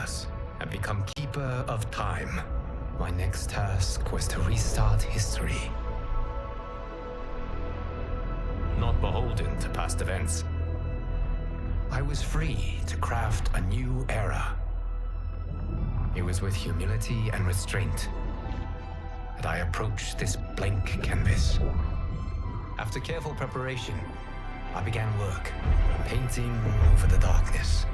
universe and become Keeper of Time. My next task was to restart history. Not beholden to past events. I was free to craft a new era. It was with humility and restraint that I approached this blank canvas. After careful preparation, I began work, painting over the darkness.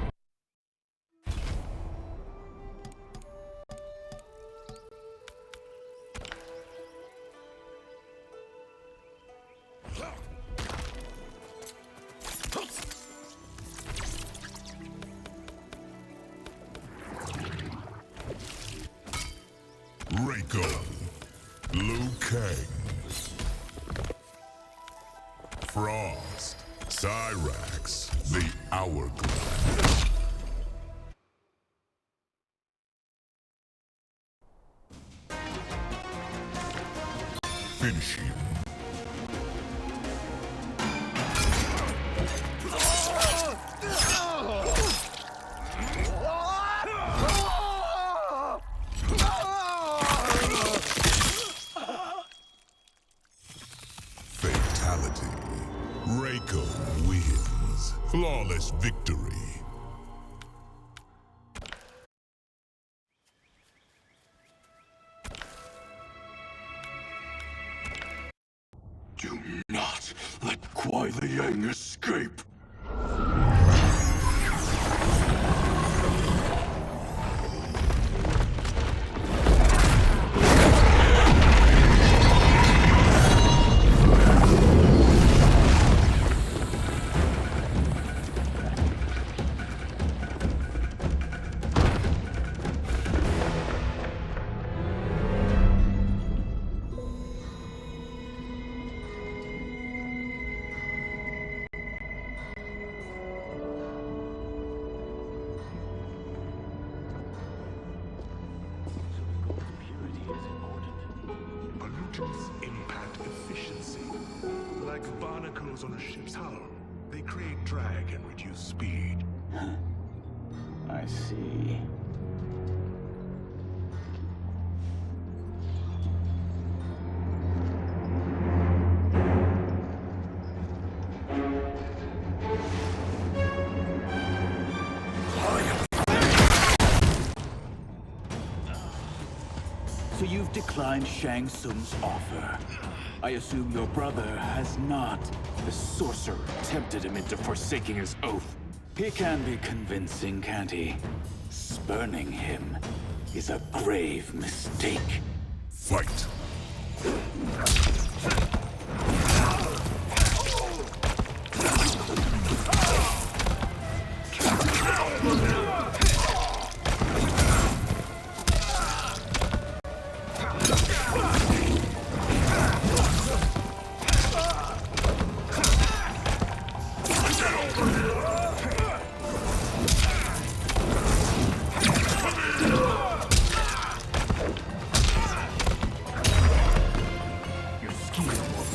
Reiko, Liu Kang, Frost, Cyrax, the Hourglass. Finish him. Fatality. Reiko wins. Flawless victory. Do not let Kuai Liang escape. Pollutants impact efficiency. Like barnacles on a ship's hull, they create drag and reduce speed. I see. So you've declined Shang Tsung's offer. I assume your brother has not. The sorcerer tempted him into forsaking his oath. He can be convincing, can't he? Spurning him is a grave mistake. Fight.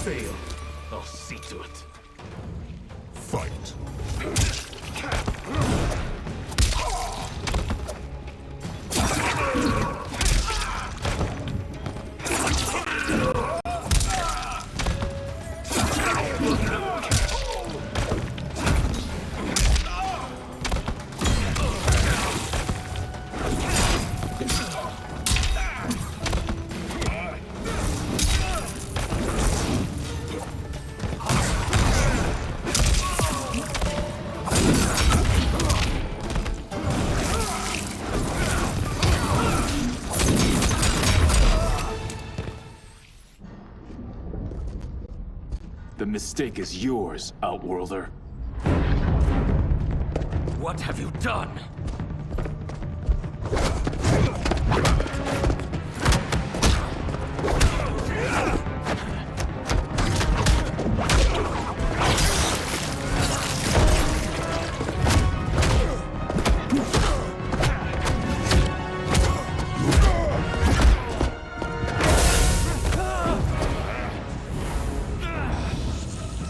Fail. I'll see to it. Fight. The mistake is yours, Outworlder. What have you done?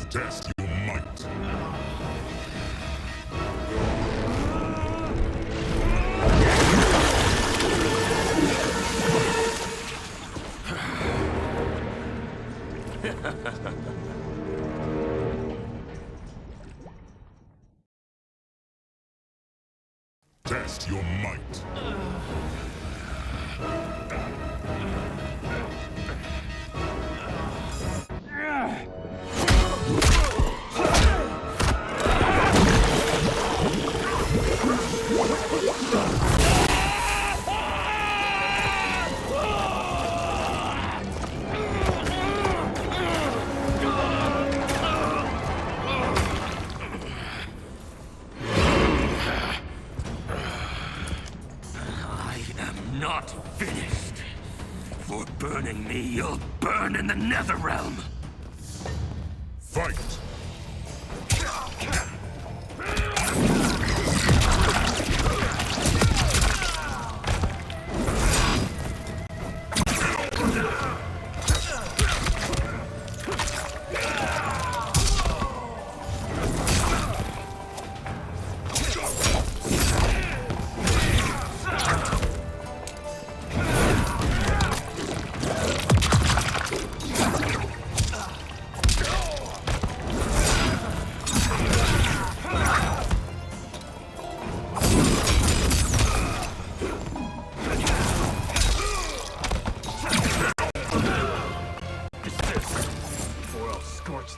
Test your might. finished. For burning me, you'll burn in the Netherrealm. Fight!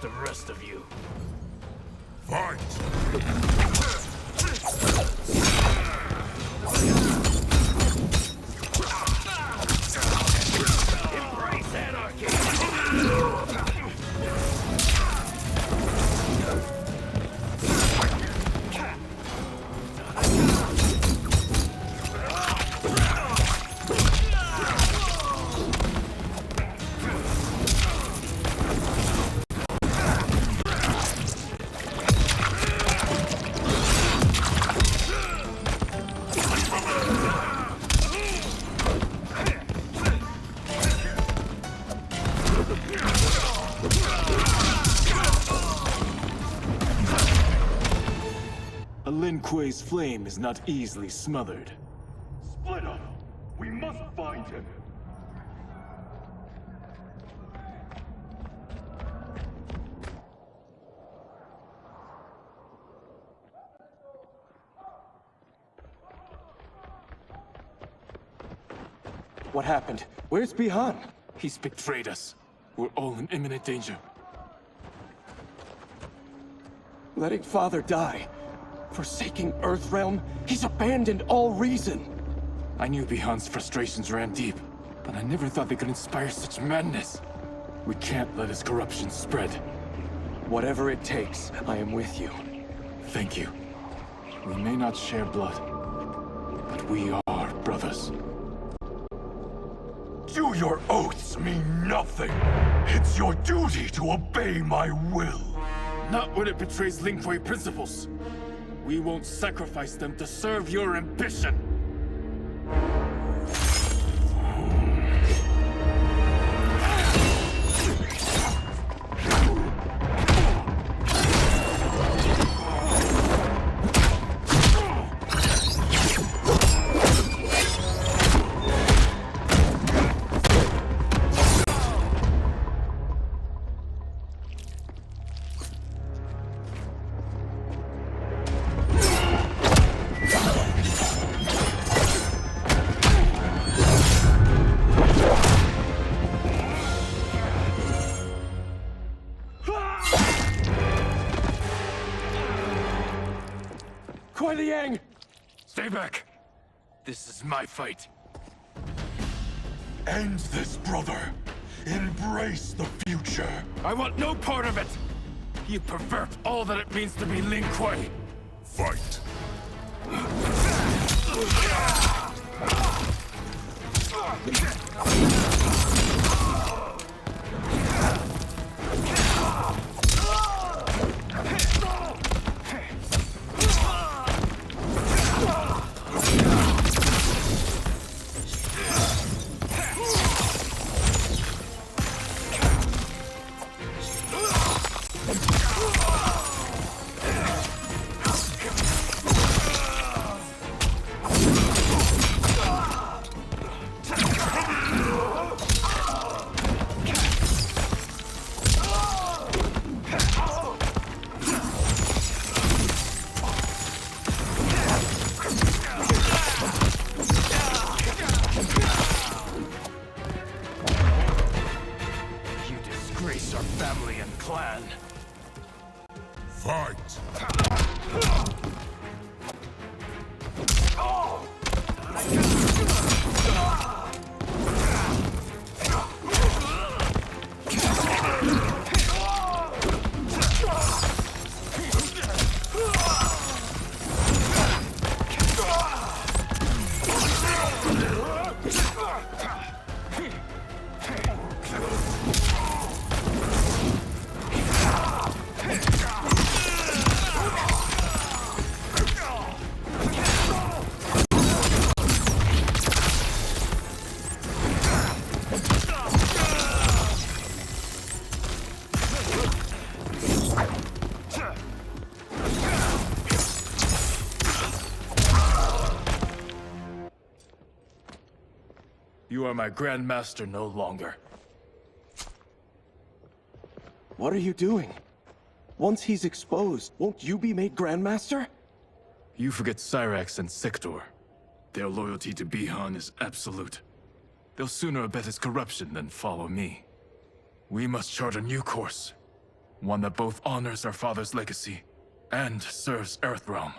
The rest of you. Fight! Embrace anarchy! A Lin Kuei's flame is not easily smothered. Split up! We must find him! What happened? Where's Bihan? He's betrayed us. We're all in imminent danger. Letting Father die. Forsaking Earthrealm, he's abandoned all reason. I knew Bihan's frustrations ran deep, but I never thought they could inspire such madness. We can't let his corruption spread. Whatever it takes, I am with you. Thank you. We may not share blood, but we are brothers. Do your oaths mean nothing? It's your duty to obey my will. Not when it betrays Lin Kuei principles. We won't sacrifice them to serve your ambition. Stay back! This is my fight. End this, brother! Embrace the future! I want no part of it! You pervert all that it means to be Lin Kuei! Fight! Fight! You are my Grand Master no longer. What are you doing? Once he's exposed, won't you be made Grandmaster? You forget Cyrax and Sector. Their loyalty to Bihan is absolute. They'll sooner abet his corruption than follow me. We must chart a new course. One that both honors our father's legacy and serves Earthrealm.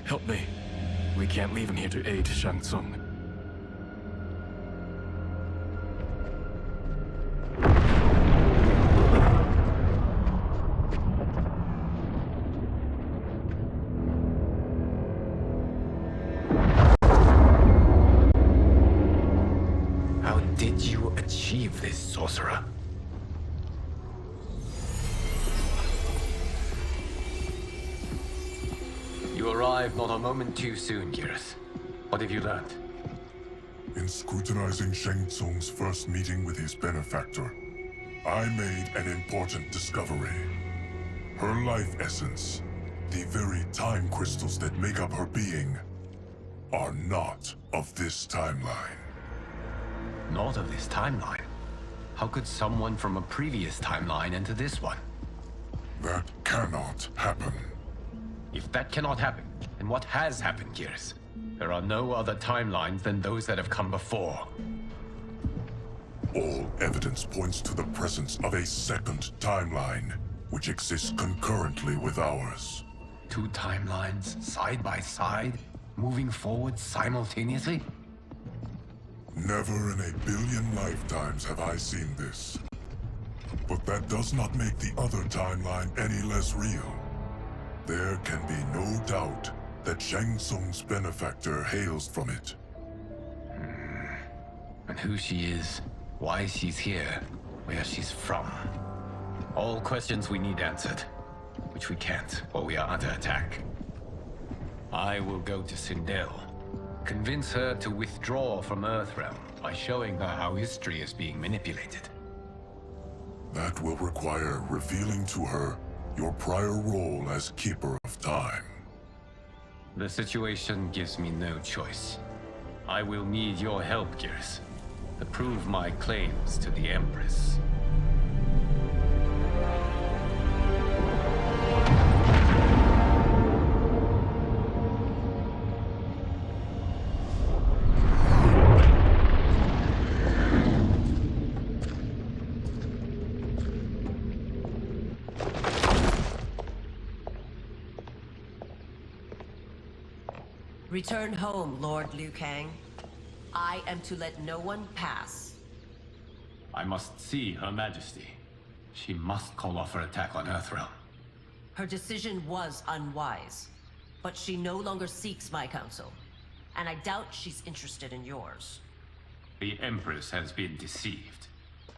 Help me. We can't leave him here to aid Shang Tsung. How did you achieve this, sorcerer? You arrived not a moment too soon, Geras. What have you learned? In scrutinizing Shang Tsung's first meeting with his benefactor, I made an important discovery. Her life essence, the very time crystals that make up her being, are not of this timeline. Not of this timeline. How could someone from a previous timeline enter this one? That cannot happen. If that cannot happen, then what has happened, Geras? There are no other timelines than those that have come before. All evidence points to the presence of a second timeline, which exists concurrently with ours. Two timelines, side by side, moving forward simultaneously? Never in a billion lifetimes have I seen this. But that does not make the other timeline any less real. There can be no doubt that Shang Tsung's benefactor hails from it. And who she is, why she's here, where she's from. All questions we need answered, which we can't while we are under attack. I will go to Sindel, convince her to withdraw from Earthrealm by showing her how history is being manipulated. That will require revealing to her your prior role as Keeper of Time. The situation gives me no choice. I will need your help, Geras, to prove my claims to the Empress. Return home, Lord Liu Kang. I am to let no one pass. I must see Her Majesty. She must call off her attack on Earthrealm. Her decision was unwise, but she no longer seeks my counsel, and I doubt she's interested in yours. The Empress has been deceived.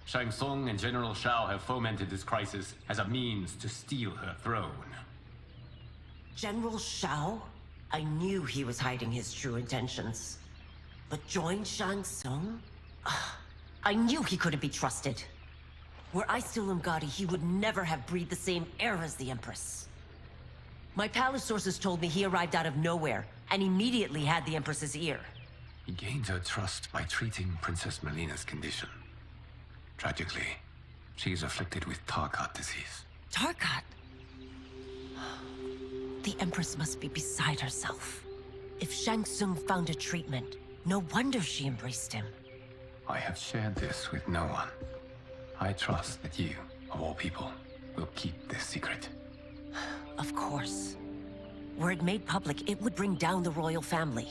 Shang Tsung and General Shao have fomented this crisis as a means to steal her throne. General Shao? I knew he was hiding his true intentions. But join Shang Tsung? I knew he couldn't be trusted. Were I still Umgadi, he would never have breathed the same air as the Empress. My palace sources told me he arrived out of nowhere, and immediately had the Empress's ear. He gained her trust by treating Princess Melina's condition. Tragically, she is afflicted with Tarkat disease. Tarkat? The Empress must be beside herself. If Shang Tsung found a treatment, no wonder she embraced him. I have shared this with no one. I trust that you, of all people, will keep this secret. Of course. Were it made public, it would bring down the royal family.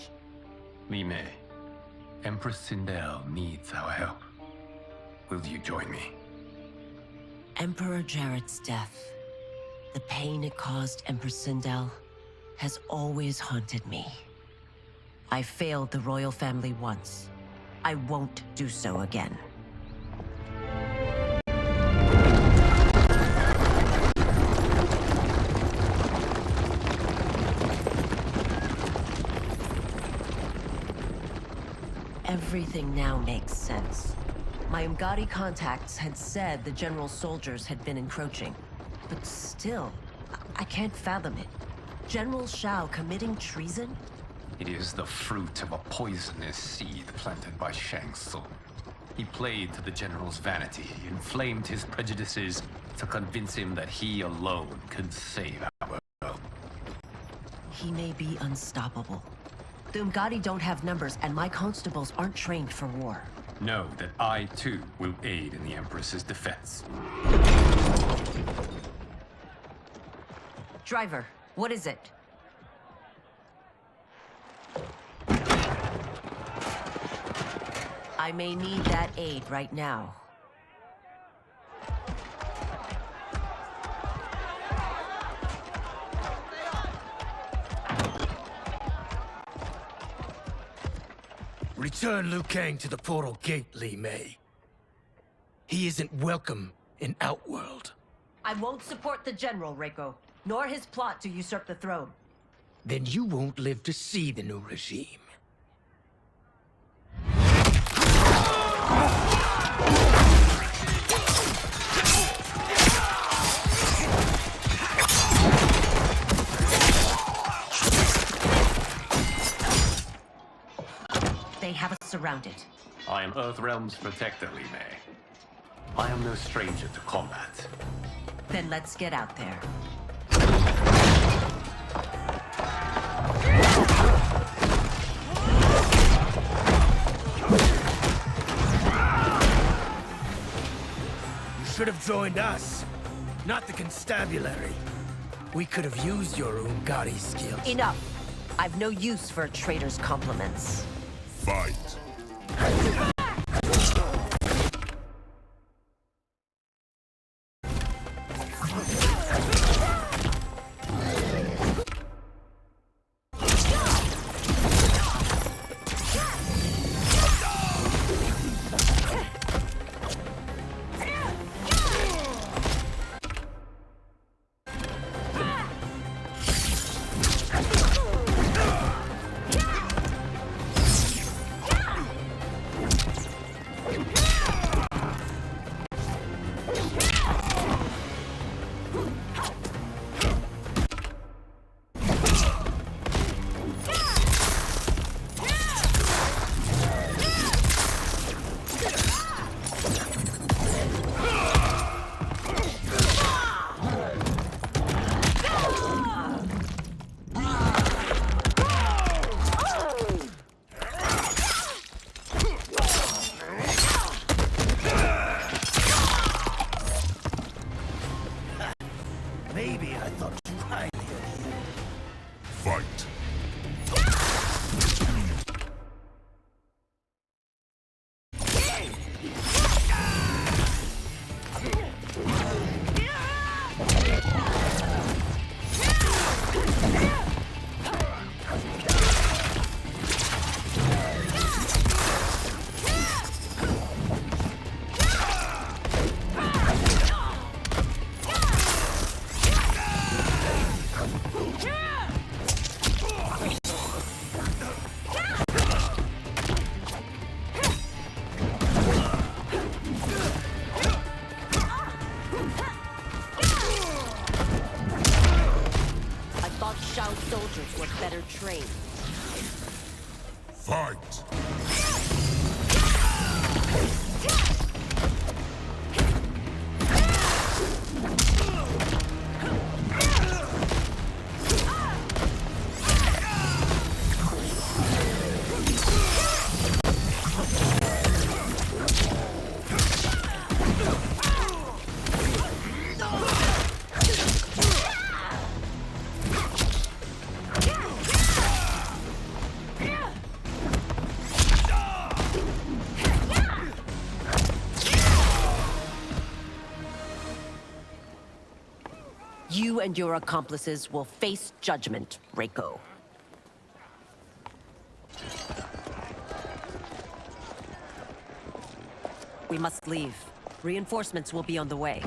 Li Mei, Empress Sindel needs our help. Will you join me? Emperor Jarrett's death, the pain it caused Empress Sindel, has always haunted me. I failed the royal family once. I won't do so again. Everything now makes sense. My Umgadi contacts had said the general soldiers had been encroaching. But still, I can't fathom it. General Shao committing treason? It is the fruit of a poisonous seed planted by Shang Tsung. He played to the General's vanity, inflamed his prejudices to convince him that he alone could save our world. He may be unstoppable. The Umgadi don't have numbers, and my constables aren't trained for war. Know that I, too, will aid in the Empress's defense. Driver, what is it? I may need that aid right now. Return Liu Kang to the portal gate, Li Mei. He isn't welcome in Outworld. I won't support the General, Reiko, nor his plot to usurp the throne. Then you won't live to see the new regime. They have us surrounded. I am Earthrealm's protector, Li Mei. I am no stranger to combat. Then let's get out there. You should have joined us, not the constabulary. We could have used your Umgadi skills. Enough! I've no use for a traitor's compliments. Fight. Maybe I thought too highly of you. Fight. Soldiers were better trained. Fight. You and your accomplices will face judgment, Reiko. We must leave. Reinforcements will be on the way.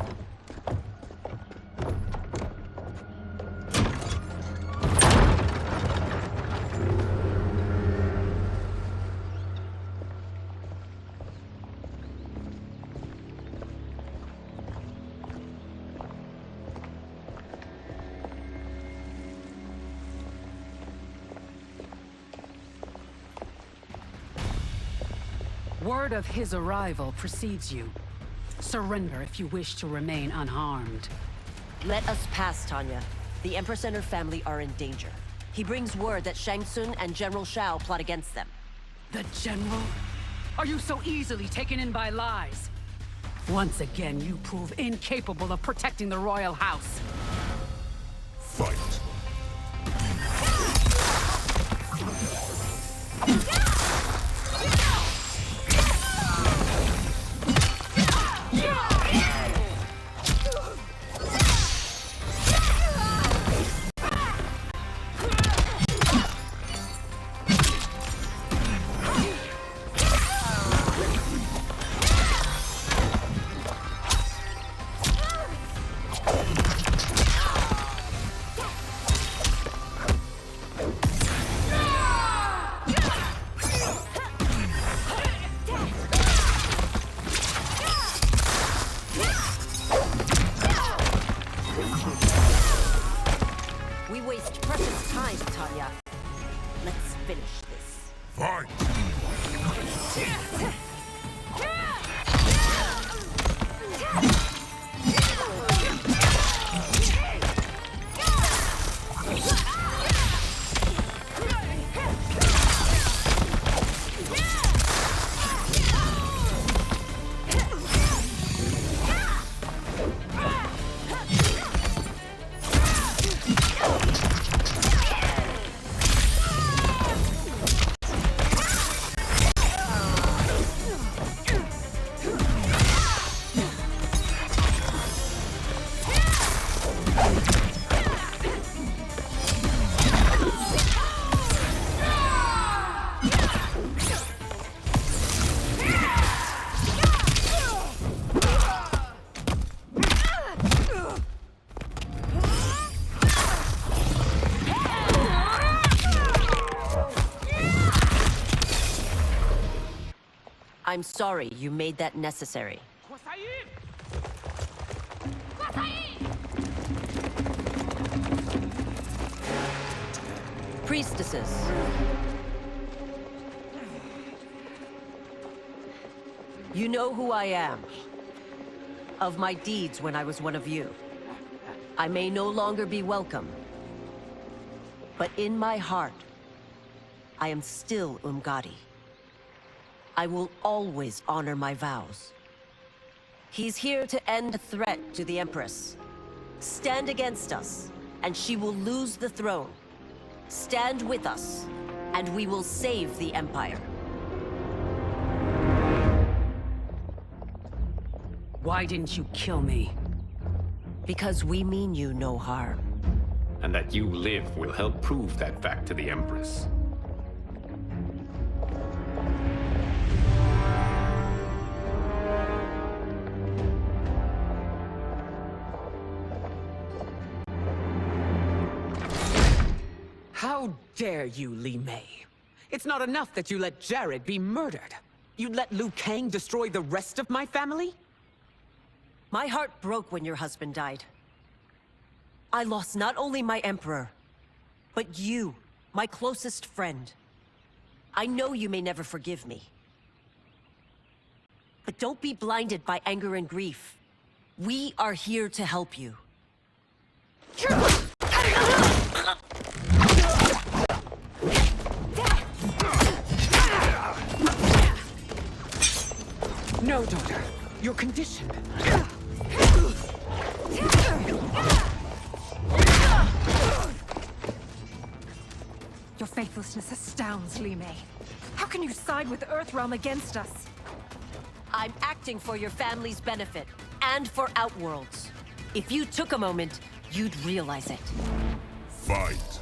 Word of his arrival precedes you. Surrender if you wish to remain unharmed. Let us pass, Tanya. The Empress and her family are in danger. He brings word that Shang Tsung and General Shao plot against them. The General? Are you so easily taken in by lies? Once again, you prove incapable of protecting the royal house. Fight. We waste precious time, Tanya. Let's finish this. Fight! I'm sorry you made that necessary. Priestesses. You know who I am. Of my deeds when I was one of you. I may no longer be welcome. But in my heart, I am still Umgadi. I will always honor my vows. He's here to end a threat to the Empress. Stand against us, and she will lose the throne. Stand with us, and we will save the Empire. Why didn't you kill me? Because we mean you no harm. And that you live will help prove that fact to the Empress. How dare you, Li Mei? It's not enough that you let Jared be murdered. You'd let Liu Kang destroy the rest of my family? My heart broke when your husband died. I lost not only my Emperor, but you, my closest friend. I know you may never forgive me. But don't be blinded by anger and grief. We are here to help you. No, daughter. Your condition. Your faithlessness astounds, Li Mei. How can you side with Earthrealm against us? I'm acting for your family's benefit, and for Outworld's. If you took a moment, you'd realize it. Fight.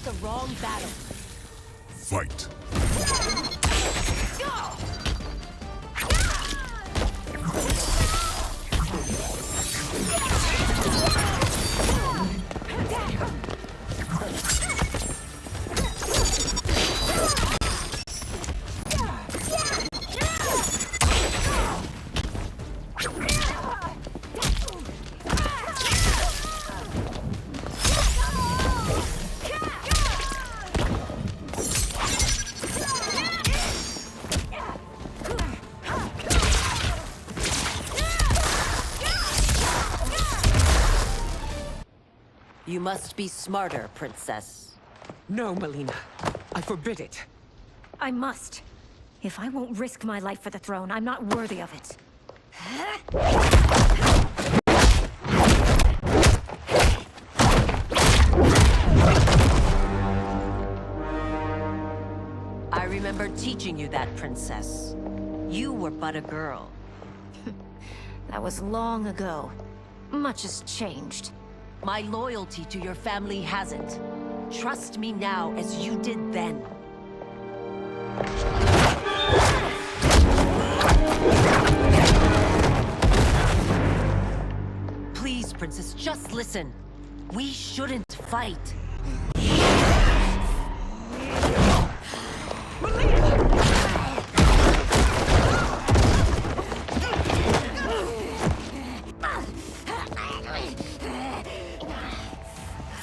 the wrong battle. Fight. You must be smarter, Princess. No, Melina. I forbid it. I must. If I won't risk my life for the throne, I'm not worthy of it. I remember teaching you that, Princess. You were but a girl. That was long ago. Much has changed. My loyalty to your family hasn't. Trust me now as you did then. Please, Princess, just listen. We shouldn't fight.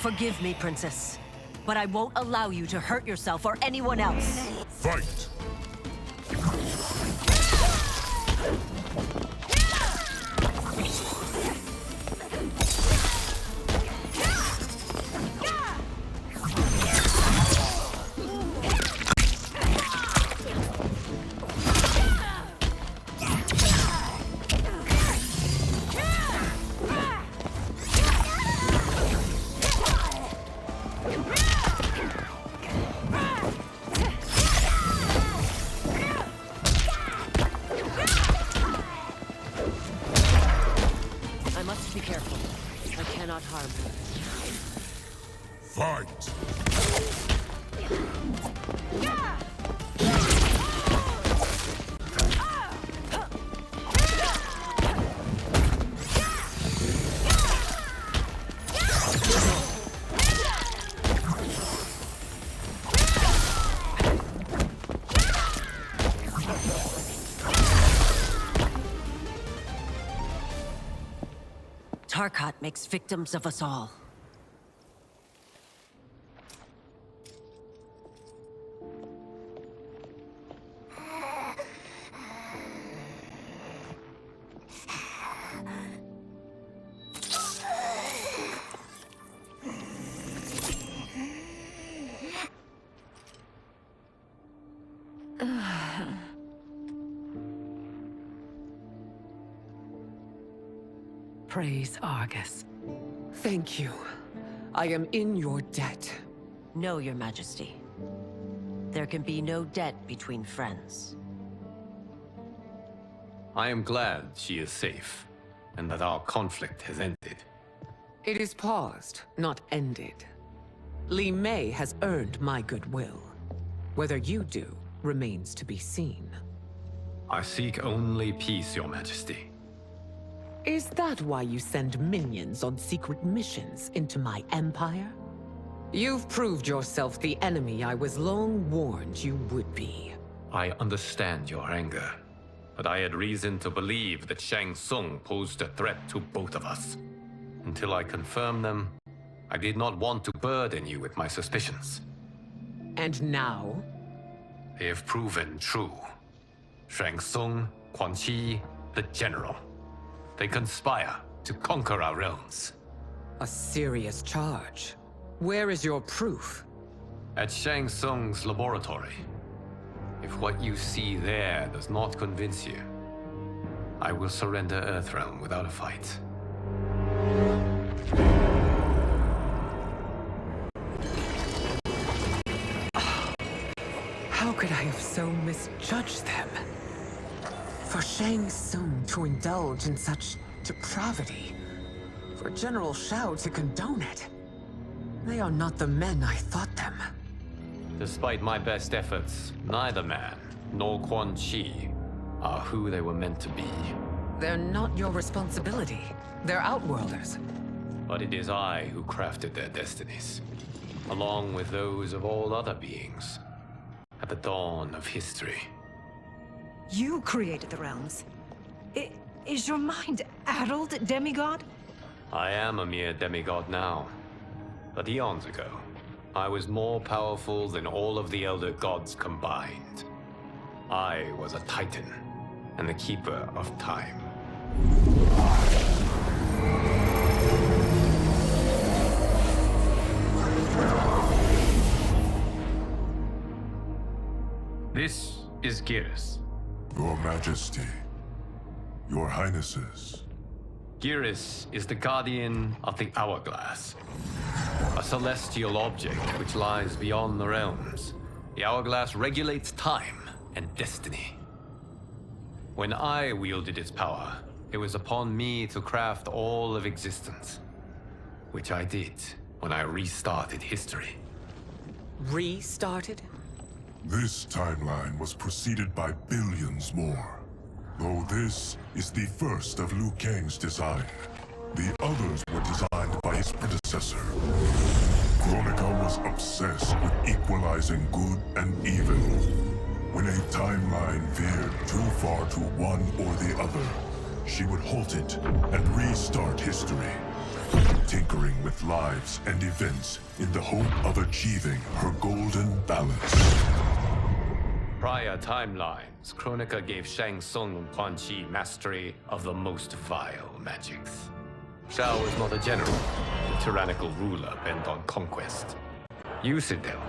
Forgive me, Princess, but I won't allow you to hurt yourself or anyone else. Fight! I must be careful. I cannot harm her. Fight! Tarkat makes victims of us all. Praise Argus. Thank you. I am in your debt. No, Your Majesty. There can be no debt between friends. I am glad she is safe, and that our conflict has ended. It is paused, not ended. Li Mei has earned my goodwill. Whether you do remains to be seen. I seek only peace, Your Majesty. Is that why you send minions on secret missions into my empire? You've proved yourself the enemy I was long warned you would be. I understand your anger, but I had reason to believe that Shang Tsung posed a threat to both of us. Until I confirmed them, I did not want to burden you with my suspicions. And now? They have proven true. Shang Tsung, Quan Chi, the General. They conspire to conquer our realms. A serious charge. Where is your proof? At Shang Tsung's laboratory. If what you see there does not convince you, I will surrender Earthrealm without a fight. How could I have so misjudged them? For Shang Tsung to indulge in such depravity. For General Shao to condone it. They are not the men I thought them. Despite my best efforts, neither man nor Quan Chi are who they were meant to be. They're not your responsibility. They're Outworlders. But it is I who crafted their destinies, along with those of all other beings, at the dawn of history. You created the realms. Is your mind addled, demigod? I am a mere demigod now, but eons ago, I was more powerful than all of the Elder Gods combined. I was a Titan, and the Keeper of Time. This is Geras. Your Majesty. Your Highnesses. Geras is the guardian of the Hourglass, a celestial object which lies beyond the realms. The Hourglass regulates time and destiny. When I wielded its power, it was upon me to craft all of existence, which I did when I restarted history. Restarted? This timeline was preceded by billions more. Though this is the first of Liu Kang's design. The others were designed by his predecessor. Kronika was obsessed with equalizing good and evil. When a timeline veered too far to one or the other, she would halt it and restart history, tinkering with lives and events in the hope of achieving her golden balance. Prior timelines, Kronika gave Shang Tsung and Quan Chi mastery of the most vile magics. Shao was not a general, a tyrannical ruler bent on conquest. You, Sindel,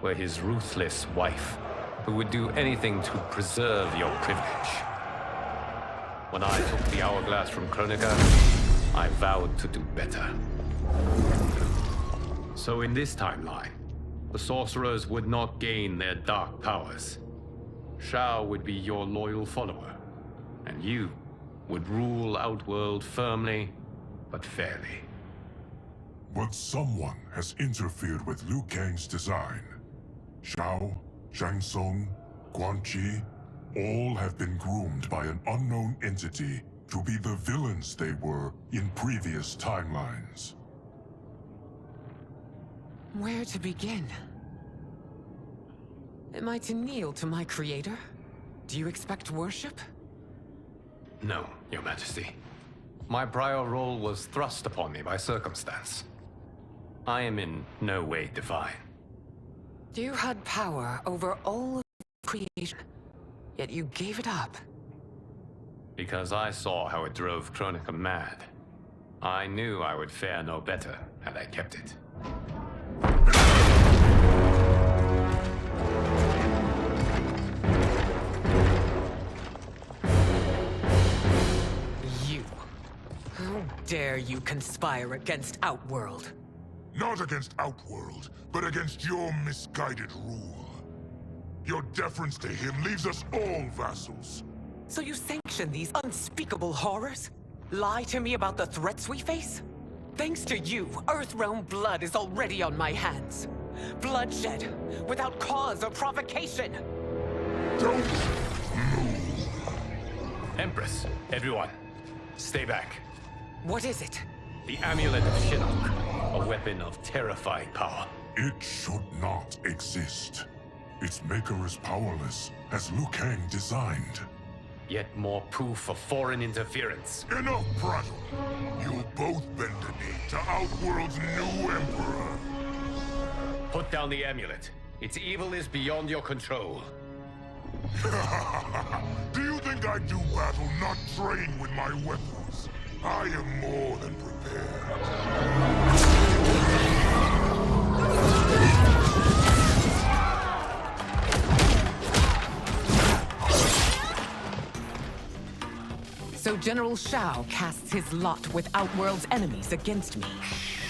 were his ruthless wife, who would do anything to preserve your privilege. When I took the Hourglass from Kronika, I vowed to do better. So in this timeline, the sorcerers would not gain their dark powers. Shao would be your loyal follower, and you would rule Outworld firmly, but fairly. But someone has interfered with Liu Kang's design. Shao, Shang Tsung, Quan Chi, all have been groomed by an unknown entity to be the villains they were in previous timelines. Where to begin? Am I to kneel to my creator? Do you expect worship? No, Your Majesty. My prior role was thrust upon me by circumstance. I am in no way divine. You had power over all of creation, yet you gave it up. Because I saw how it drove Kronika mad. I knew I would fare no better had I kept it. You. How dare you conspire against Outworld? Not against Outworld, but against your misguided rule. Your deference to him leaves us all vassals. So you sanction these unspeakable horrors? Lie to me about the threats we face? Thanks to you, Earthrealm blood is already on my hands. Bloodshed, without cause or provocation. Don't move. Empress, everyone, stay back. What is it? The Amulet of Shinnok, a weapon of terrifying power. It should not exist. Its maker is powerless, as Liu Kang designed. Yet more proof of foreign interference. Enough prattle! You'll both bend the knee to Outworld's new emperor. Put down the amulet. Its evil is beyond your control. Do you think I do battle not trained with my weapons? I am more than prepared. So General Shao casts his lot with Outworld's enemies against me.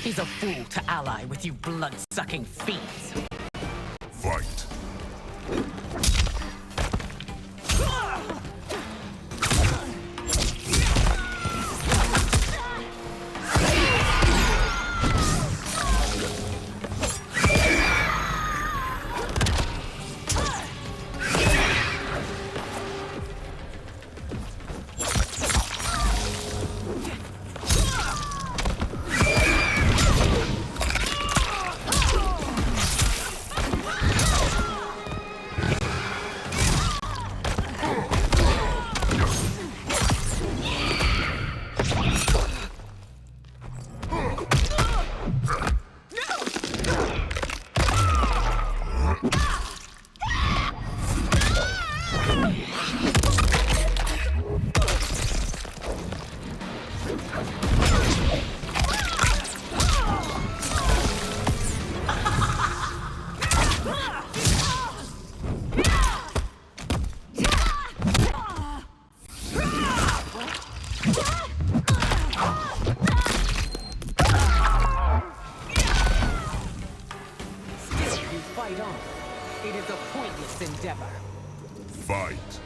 He's a fool to ally with you blood-sucking fiends. Fight. Fight on. It is a pointless endeavor. Fight.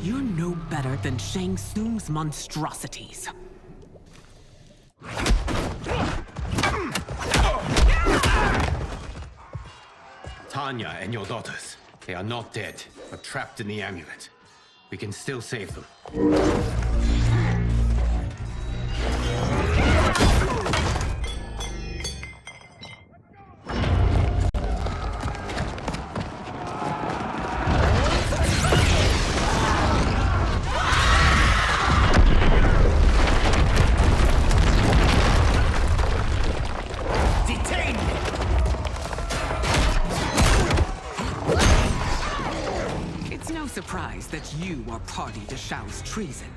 You're no better than Shang Tsung's monstrosities. Tanya and your daughters. They are not dead, but trapped in the amulet. We can still save them. Surprised that you are party to Shao's treason.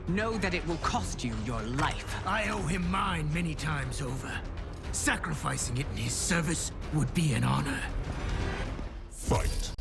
Know that it will cost you your life. I owe him mine many times over. Sacrificing it in his service would be an honor. Fight.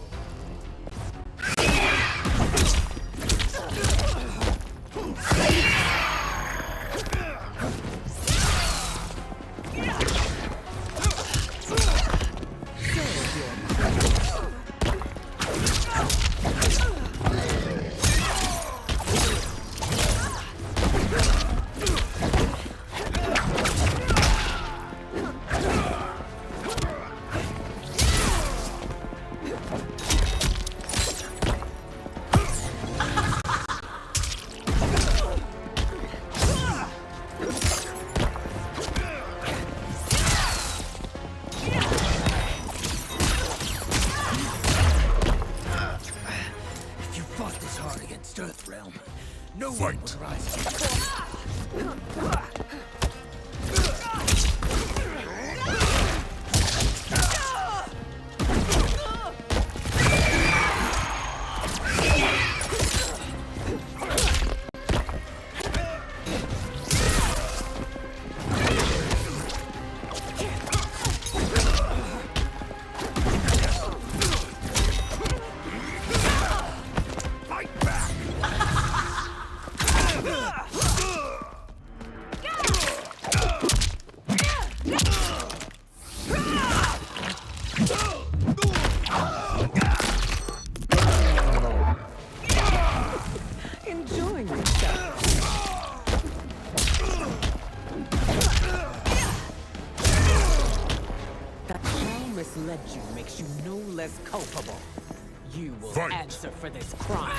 Earthrealm. No one would rise. Misled you makes you no less culpable. You will Fight. answer for this crime.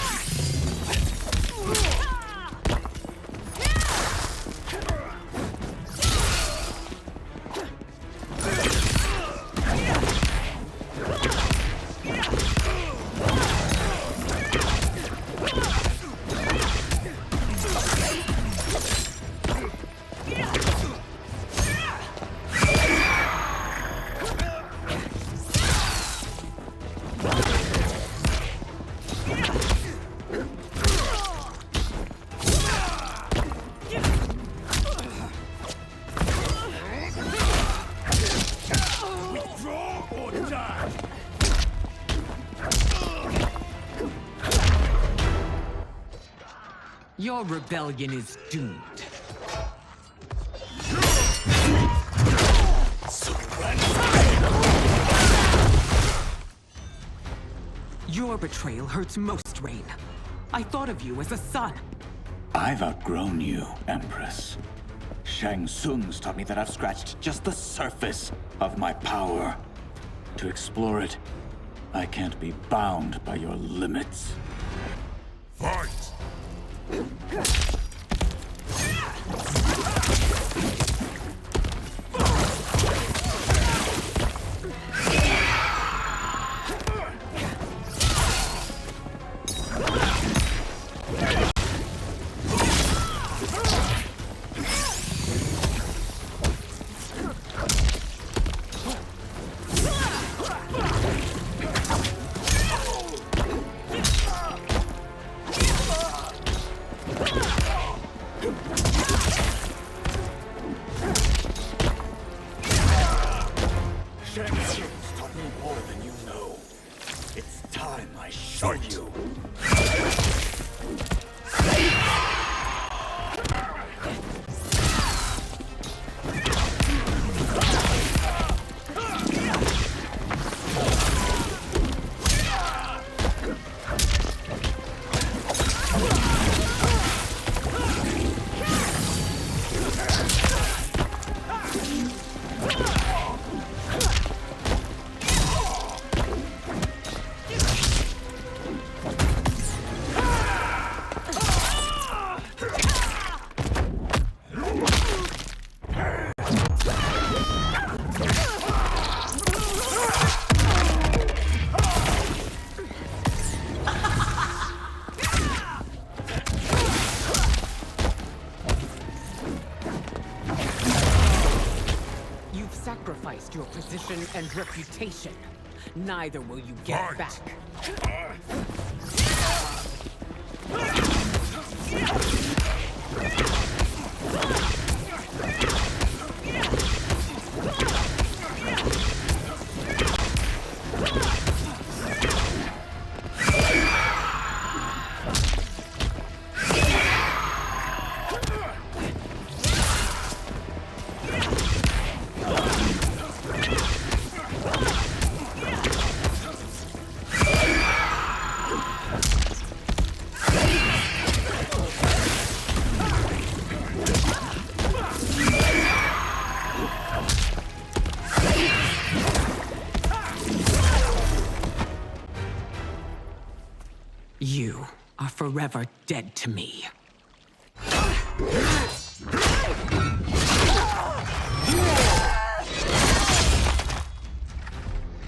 Your rebellion is doomed. Your betrayal hurts most, Rain. I thought of you as a son. I've outgrown you, Empress. Shang Tsung's taught me that I've scratched just the surface of my power. To explore it, I can't be bound by your limits. Fight! Sacrificed your position and reputation. Neither will you get back. You are forever dead to me.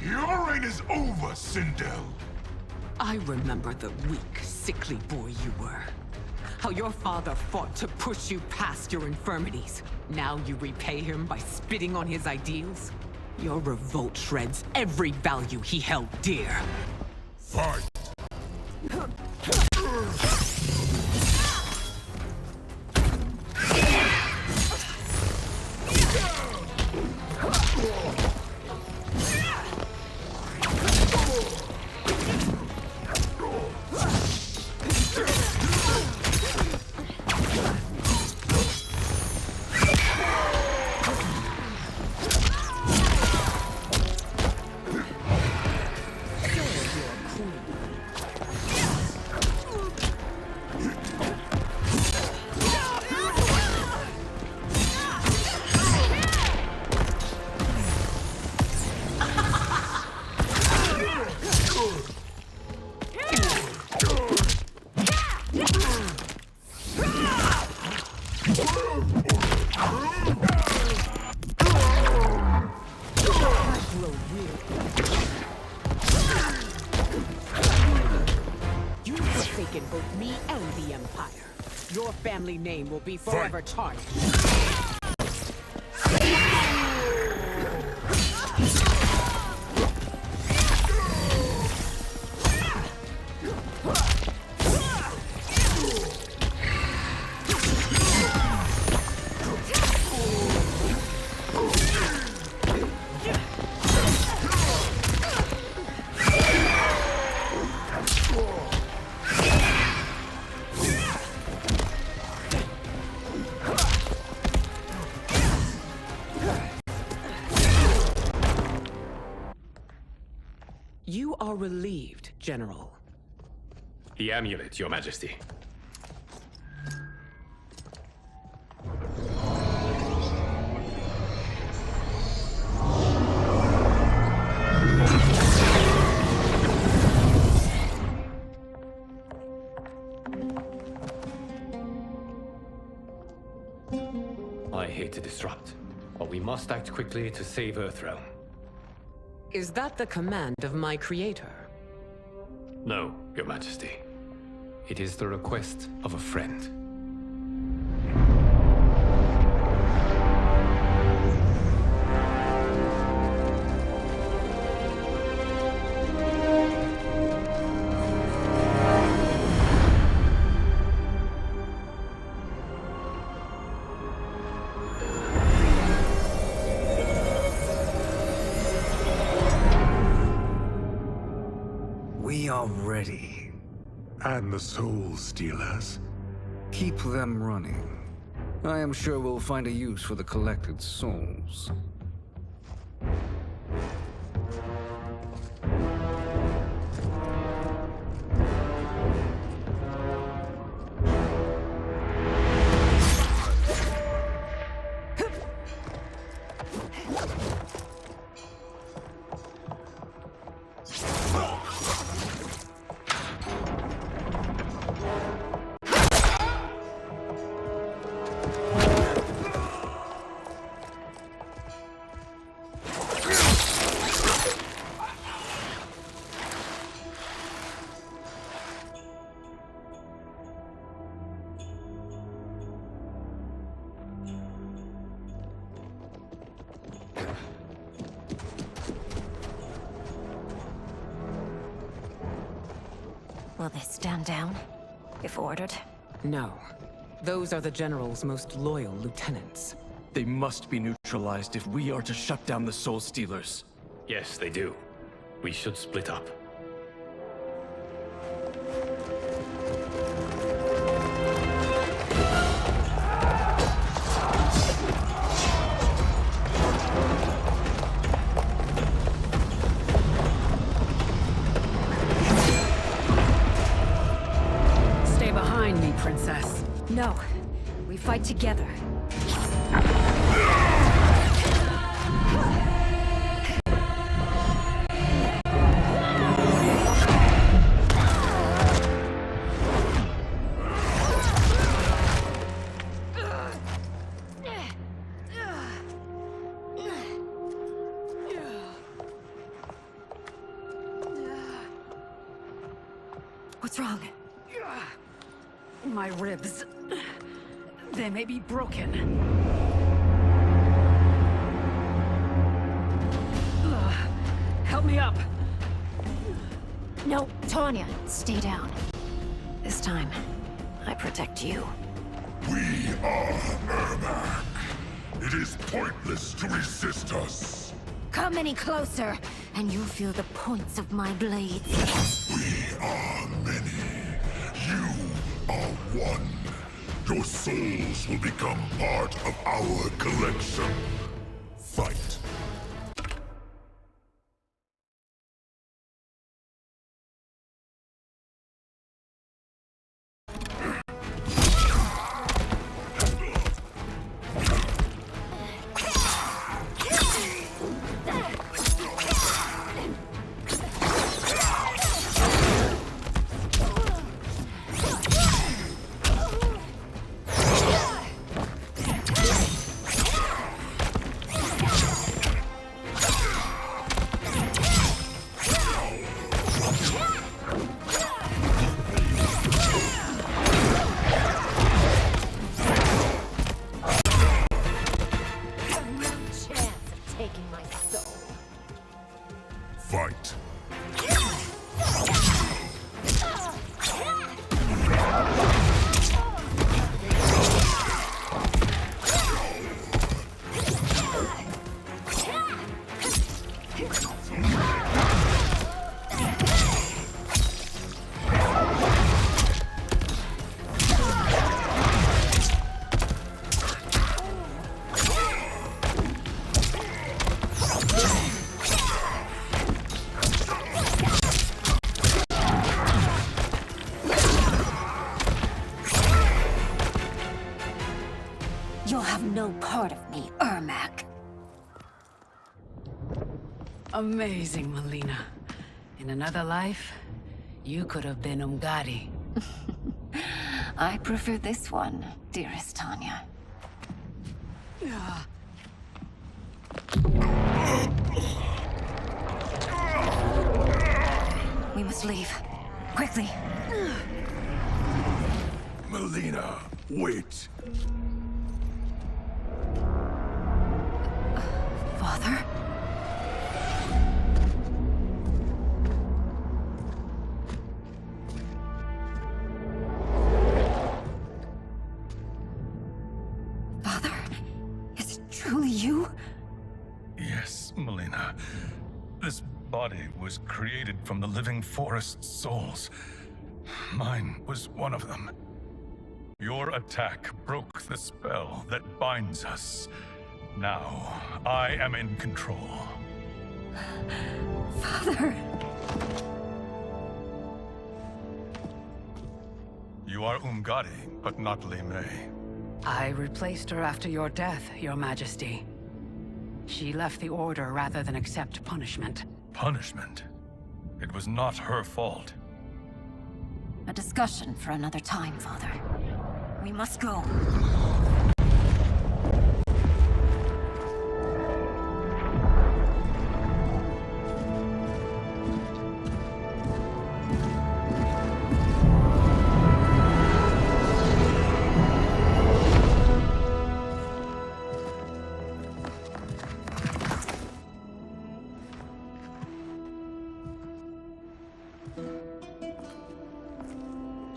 Your reign is over, Sindel. I remember the weak, sickly boy you were. How your father fought to push you past your infirmities. Now you repay him by spitting on his ideals? Your revolt shreds every value he held dear. Fight! You've forsaken both me and the Empire. Your family name will be forever tarnished. are relieved, General. The amulet, Your Majesty. I hate to disrupt, but we must act quickly to save Earthrealm. Is that the command of my creator? No, Your Majesty. It is the request of a friend. We are ready. And the Soul Stealers? Keep them running. I am sure we'll find a use for the collected souls. Will they stand down, if ordered? No. Those are the General's most loyal lieutenants. They must be neutralized if we are to shut down the Soul Stealers. Yes, they do. We should split up. Stay behind me, Princess. No. We fight together. What's wrong? My ribs. They may be broken. Ugh. Help me up. No, Tanya, stay down. This time, I protect you. We are Ermac. It is pointless to resist us. Come any closer, and you'll feel the points of my blades. We are many. You are one. Your souls will become part of our collection. Fight. Amazing, Melina. In another life, you could have been Umgadi. I prefer this one, dearest Tanya. We must leave. Quickly. Melina, wait. Father? Father? Is it truly you? Yes, Melina. This body was created from the living forest's souls. Mine was one of them. Your attack broke the spell that binds us. Now, I am in control. Father! You are Umgadi, but not Li Mei. I replaced her after your death, Your Majesty. She left the Order rather than accept punishment. Punishment? It was not her fault. A discussion for another time, Father. We must go.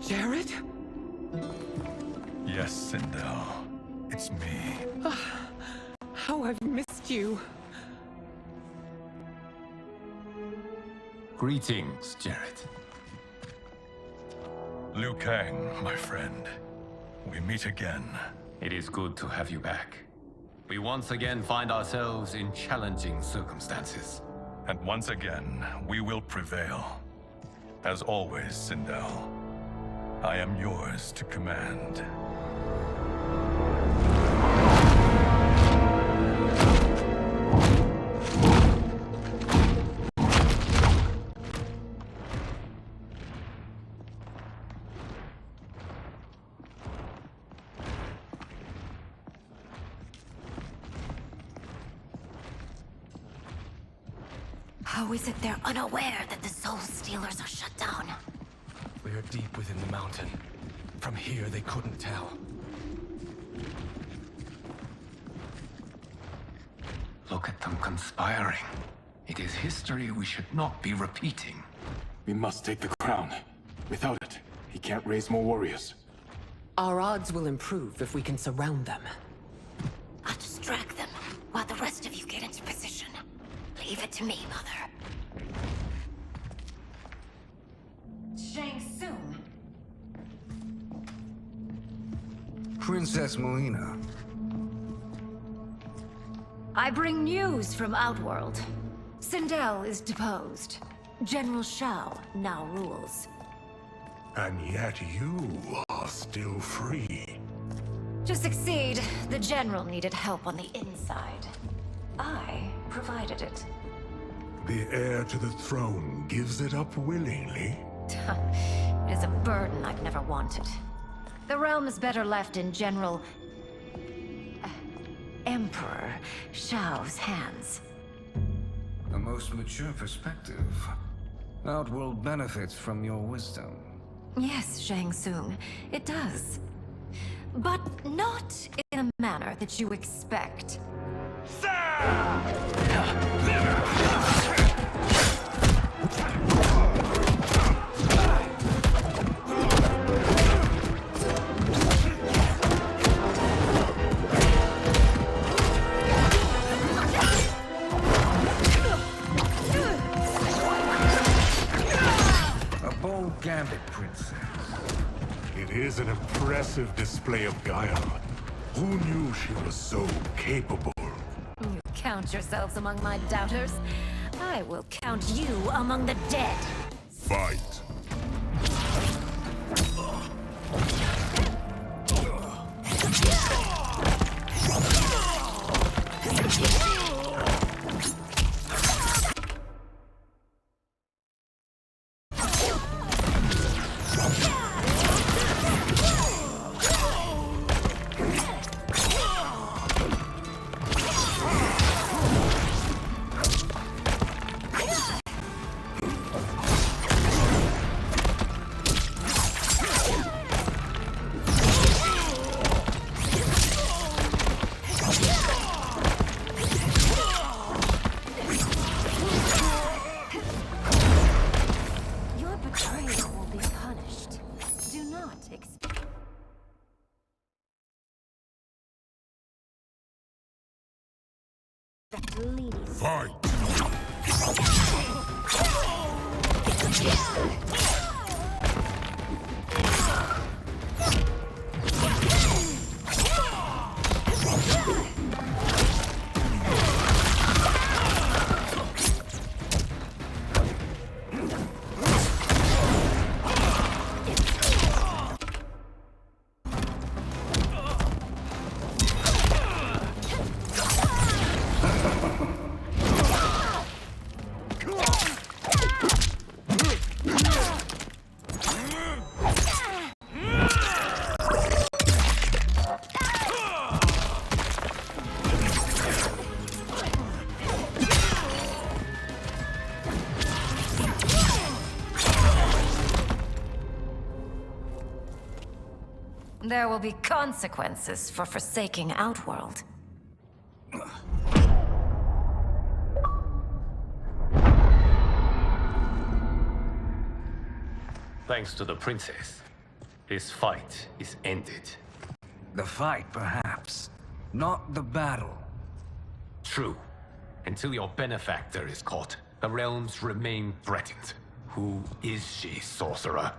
Jared? Yes, Sindel. It's me. How I've missed you. Greetings, Jared. Liu Kang, my friend. We meet again. It is good to have you back. We once again find ourselves in challenging circumstances. And once again, we will prevail. As always, Sindel, I am yours to command. How is it they're unaware that the Soul Stealers are shut down? We are deep within the mountain. From here, they couldn't tell. Look at them conspiring. It is history we should not be repeating. We must take the crown. Without it, he can't raise more warriors. Our odds will improve if we can surround them. I'll distract them while the rest of you get into position. Leave it to me, Mother. Shang Tsung. Princess Melina. I bring news from Outworld. Sindel is deposed. General Shao now rules. And yet you are still free. To succeed, the General needed help on the inside. I provided it. The heir to the throne gives it up willingly. It is a burden I've never wanted. The realm is better left in General... Emperor Shao's hands. A most mature perspective. Outworld benefits from your wisdom. Yes, Shang Tsung, it does. But not in a manner that you expect. A bold gambit, Princess. It is an impressive display of guile. Who knew she was so capable? You count yourselves among my doubters. I will count you among the dead. Fight. Your betrayal will be punished. Do not expect. Fight! There will be consequences for forsaking Outworld. Thanks to the princess, this fight is ended. The fight, perhaps. Not the battle. True. Until your benefactor is caught, the realms remain threatened. Who is she, sorcerer?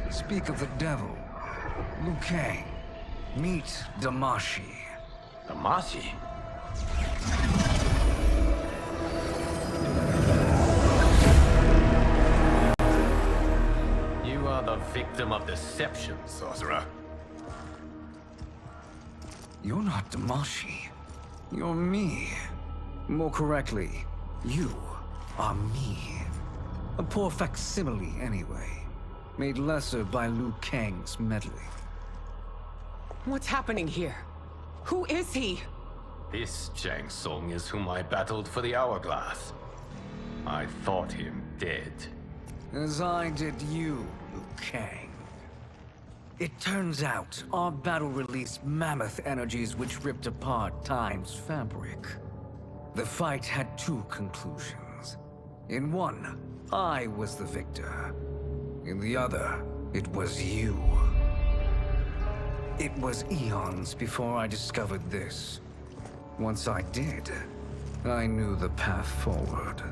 Speak of the devil. Liu Kang. Meet Damashi. Damashi? You are the victim of deception, sorcerer. You're not Damashi. You're me. More correctly, you are me. A poor facsimile, anyway. Made lesser by Liu Kang's meddling. What's happening here? Who is he? This Shang Tsung is whom I battled for the Hourglass. I thought him dead. As I did you, Liu Kang. It turns out, our battle released mammoth energies which ripped apart time's fabric. The fight had two conclusions. In one, I was the victor. In the other, it was you. It was eons before I discovered this. Once I did, I knew the path forward.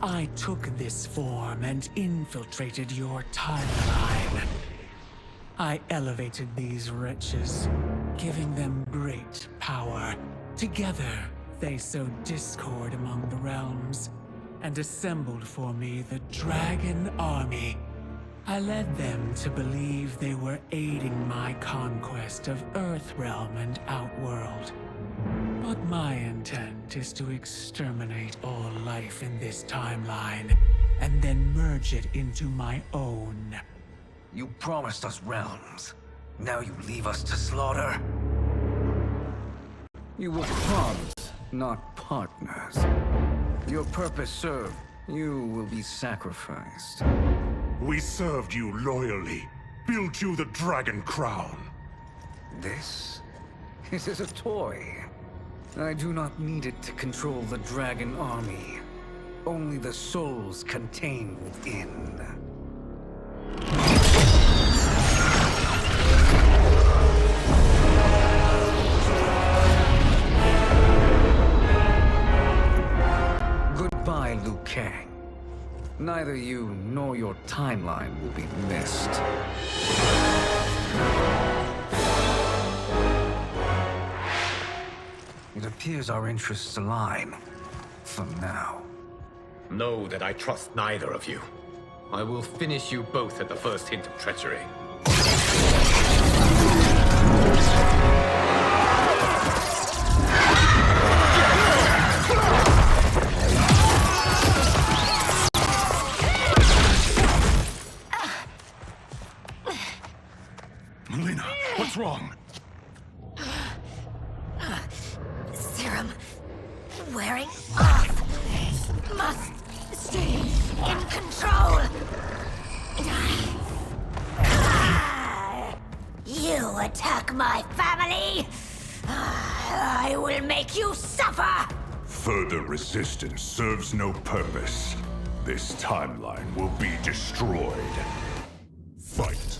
I took this form and infiltrated your timeline. I elevated these wretches, giving them great power. Together, they sowed discord among the realms, and assembled for me the Dragon Army. I led them to believe they were aiding my conquest of Earthrealm and Outworld. But my intent is to exterminate all life in this timeline, and then merge it into my own. You promised us realms. Now you leave us to slaughter? You were pawns, not partners. Your purpose served. You will be sacrificed. We served you loyally, built you the Dragon Crown. This is a toy. I do not need it to control the Dragon Army. Only the souls contained within. Goodbye, Liu Kang. Neither you nor your timeline will be missed. It appears our interests align. For now. Know that I trust neither of you. I will finish you both at the first hint of treachery. Melina, what's wrong? me? I will make you suffer! Further resistance serves no purpose. This timeline will be destroyed. Fight.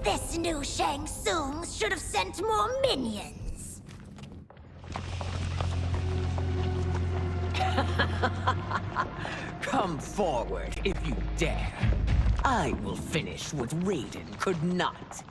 This new Shang Tsung should have sent more minions. Come forward if you dare. I will finish what Raiden could not.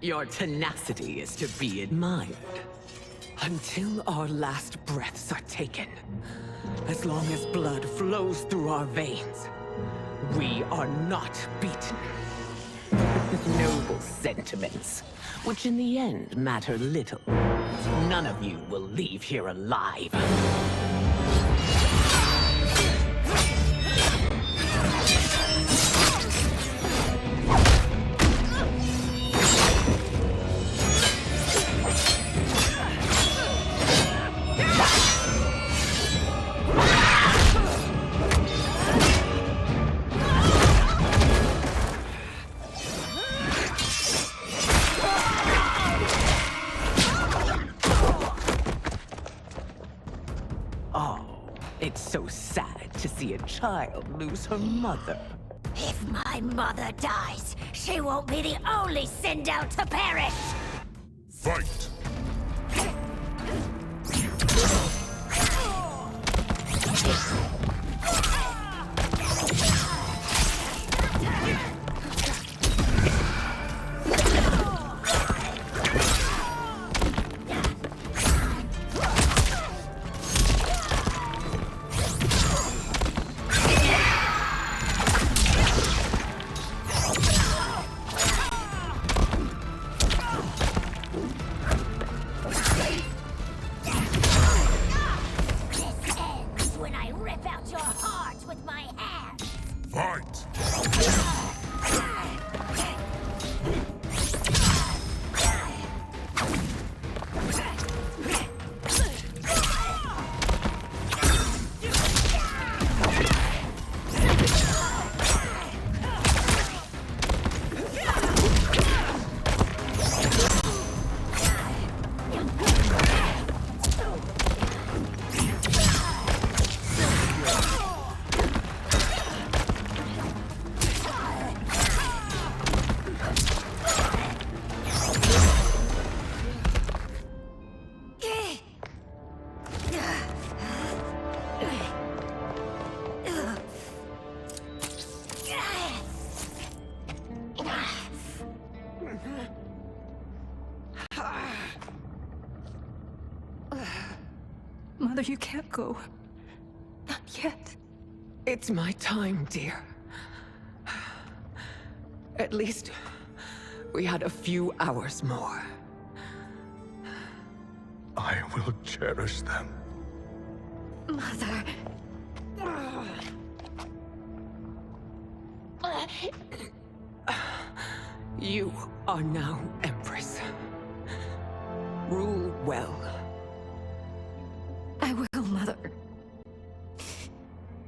Your tenacity is to be admired. Until our last breaths are taken, as long as blood flows through our veins, we are not beaten. Noble sentiments, which in the end matter little. None of you will leave here alive. It's so sad to see a child lose her mother. If my mother dies, she won't be the only Sindel to perish! Fight! Mother, you can't go. Not yet. It's my time, dear. At least, we had a few hours more. I will cherish them. Mother. You are now Empress. Rule well. I will, Mother.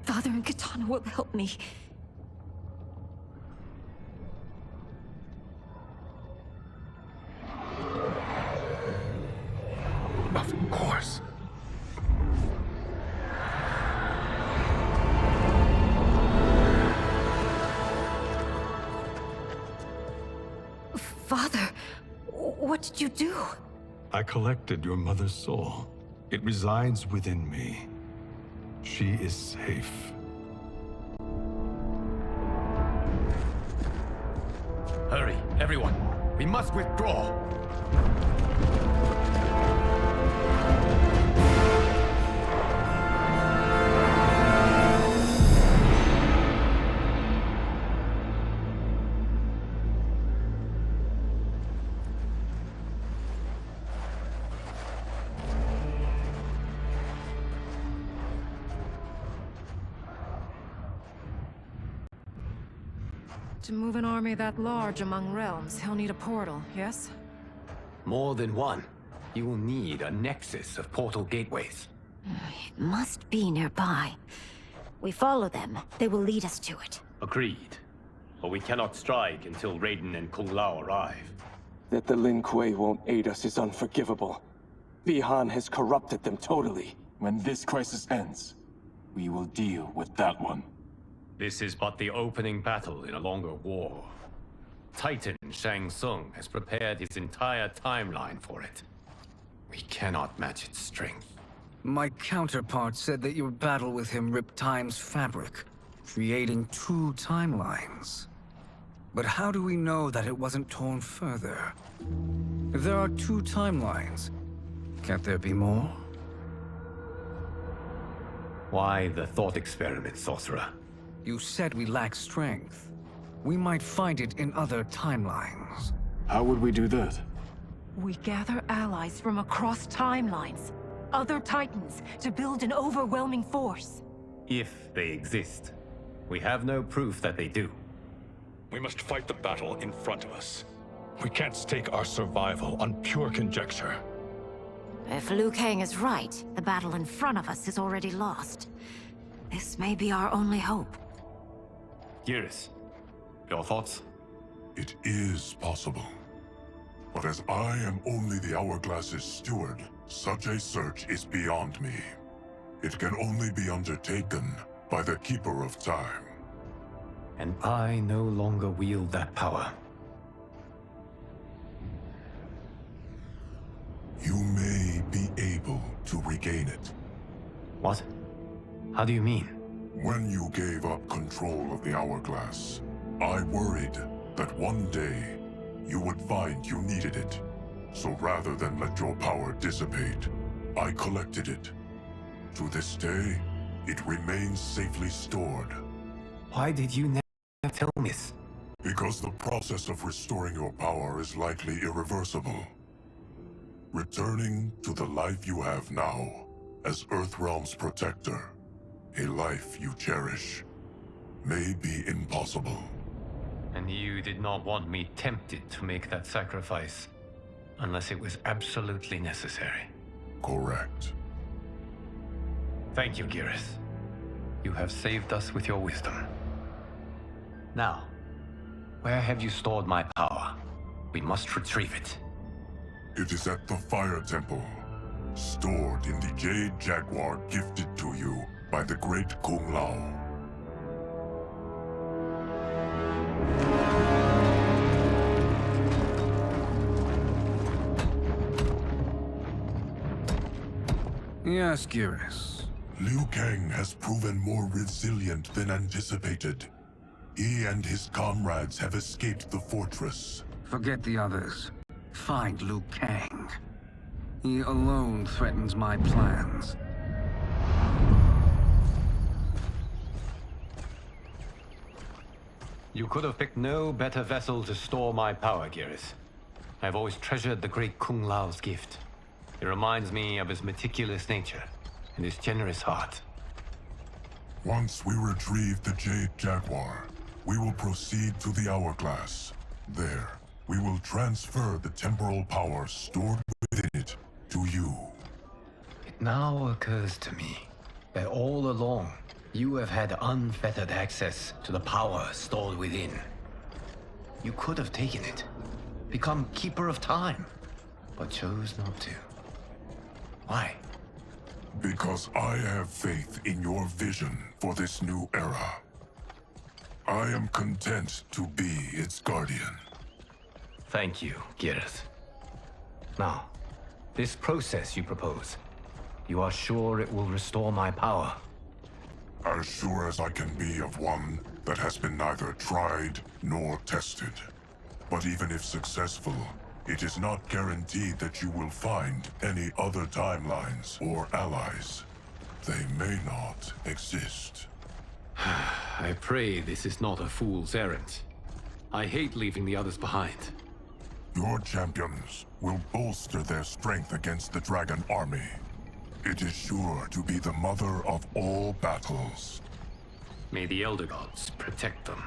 Father and Katana will help me. Of course. Father, what did you do? I collected your mother's soul. It resides within me. She is safe. Hurry, everyone. We must withdraw. To move an army that large among realms, he'll need a portal, yes? More than one. You will need a nexus of portal gateways. It must be nearby. We follow them, they will lead us to it. Agreed. But we cannot strike until Raiden and Kung Lao arrive. That the Lin Kuei won't aid us is unforgivable. Bihan has corrupted them totally. When this crisis ends, we will deal with that one. This is but the opening battle in a longer war. Titan Shang Tsung has prepared his entire timeline for it. We cannot match its strength. My counterpart said that your battle with him ripped time's fabric, creating two timelines. But how do we know that it wasn't torn further? If there are two timelines, can't there be more? Why the thought experiment, Sorcerer? You said we lack strength. We might find it in other timelines. How would we do that? We gather allies from across timelines, other titans, to build an overwhelming force. If they exist. We have no proof that they do. We must fight the battle in front of us. We can't stake our survival on pure conjecture. If Liu Kang is right, the battle in front of us is already lost. This may be our only hope. Geras, your thoughts? It is possible. But as I am only the Hourglass's steward, such a search is beyond me. It can only be undertaken by the Keeper of Time. And I no longer wield that power. You may be able to regain it. What? How do you mean? When you gave up control of the Hourglass, I worried that one day you would find you needed it. So rather than let your power dissipate, I collected it. To this day, it remains safely stored. Why did you never tell me this? Because the process of restoring your power is likely irreversible. Returning to the life you have now, as Earthrealm's protector, a life you cherish, may be impossible. And you did not want me tempted to make that sacrifice, unless it was absolutely necessary. Correct. Thank you, Geras. You have saved us with your wisdom. Now, where have you stored my power? We must retrieve it. It is at the Fire Temple, stored in the Jade Jaguar gifted to you by the great Kung Lao. Yes, Geras. Liu Kang has proven more resilient than anticipated. He and his comrades have escaped the fortress. Forget the others. Find Liu Kang. He alone threatens my plans. You could have picked no better vessel to store my power, Geras. I've always treasured the great Kung Lao's gift. It reminds me of his meticulous nature and his generous heart. Once we retrieve the Jade Jaguar, we will proceed to the Hourglass. There, we will transfer the temporal power stored within it to you. It now occurs to me that all along, you have had unfettered access to the power stored within. You could have taken it, become Keeper of Time, but chose not to. Why? Because I have faith in your vision for this new era. I am content to be its guardian. Thank you, Geras. Now, this process you propose, you are sure it will restore my power? As sure as I can be of one that has been neither tried nor tested. But even if successful, it is not guaranteed that you will find any other timelines or allies. They may not exist. I pray this is not a fool's errand. I hate leaving the others behind. Your champions will bolster their strength against the Dragon Army. It is sure to be the mother of all battles. May the Elder Gods protect them.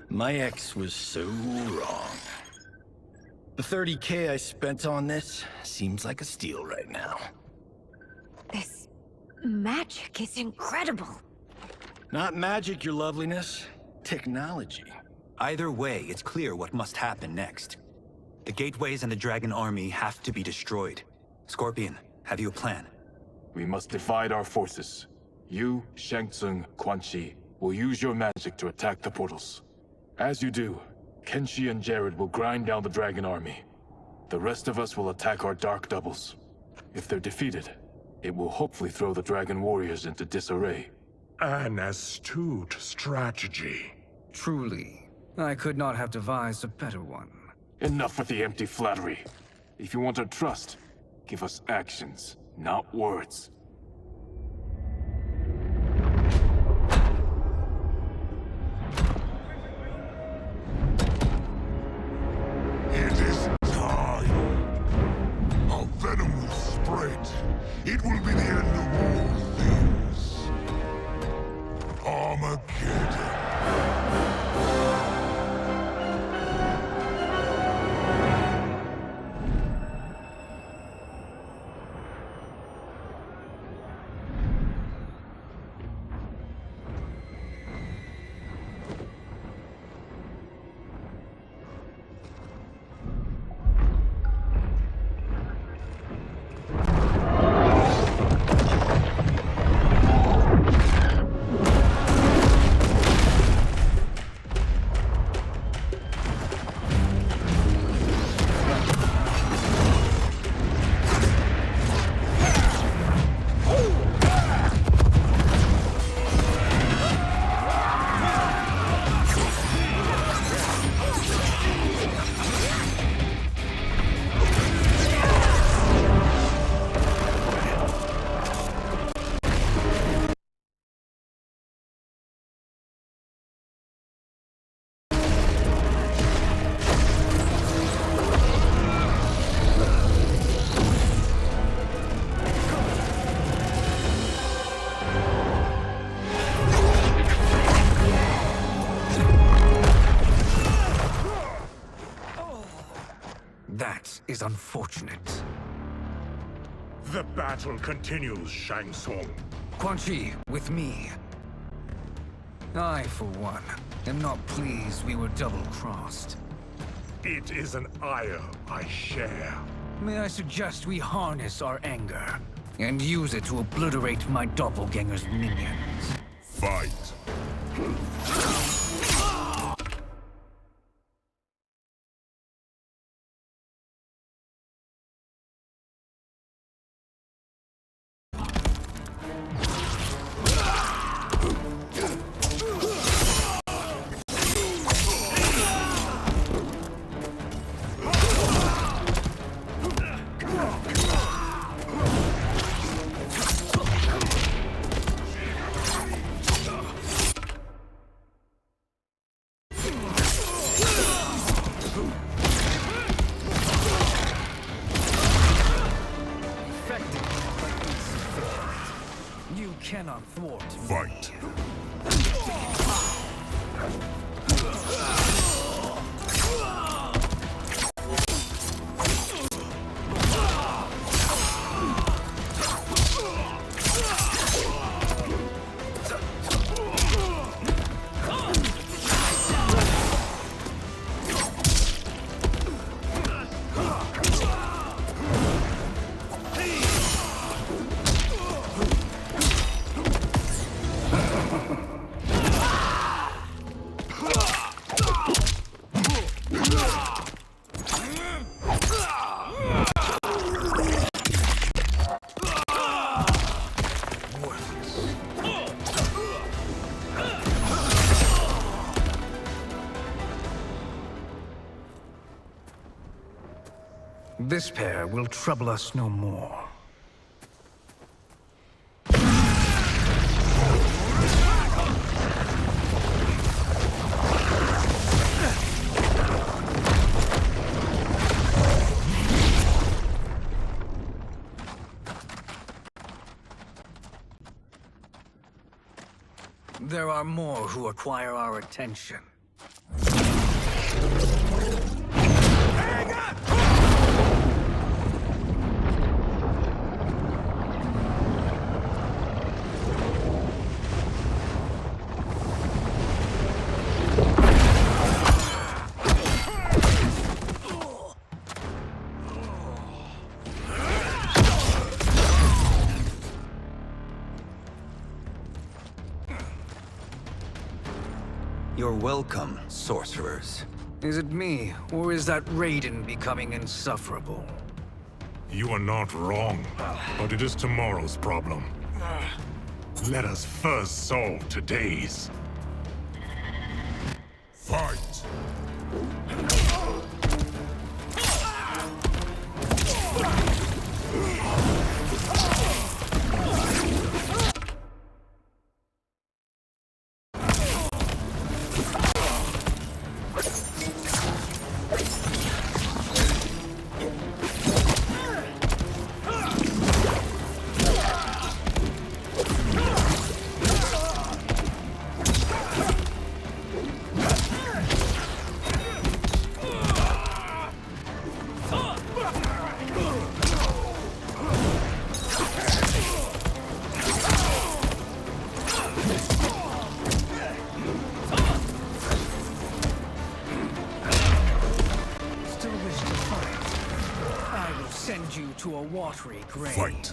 My ex was so wrong. The 30K I spent on this seems like a steal right now. This magic is incredible. Not magic, your loveliness. Technology. Either way, it's clear what must happen next. The gateways and the Dragon Army have to be destroyed. Scorpion, have you a plan? We must divide our forces. You, Shang Tsung, Quan Chi, will use your magic to attack the portals. As you do, Kenshi and Jared will grind down the Dragon Army. The rest of us will attack our Dark Doubles. If they're defeated, it will hopefully throw the Dragon Warriors into disarray. An astute strategy. Truly, I could not have devised a better one. Enough with the empty flattery. If you want our trust, give us actions, not words. It is time. A venom will spread. It will be the end of all things. Armageddon. is unfortunate. The battle continues, Shang Tsung. Quan Chi, with me. I, for one, am not pleased we were double-crossed. It is an ire I share. May I suggest we harness our anger and use it to obliterate my doppelganger's minions? Fight. You cannot thwart me. Fight. This pair will trouble us no more. There are more who require our attention. You're welcome, sorcerers. Is it me, or is that Raiden becoming insufferable? You are not wrong, but it is tomorrow's problem. Let us first solve today's. Fight! Send you to a watery grave. Fight.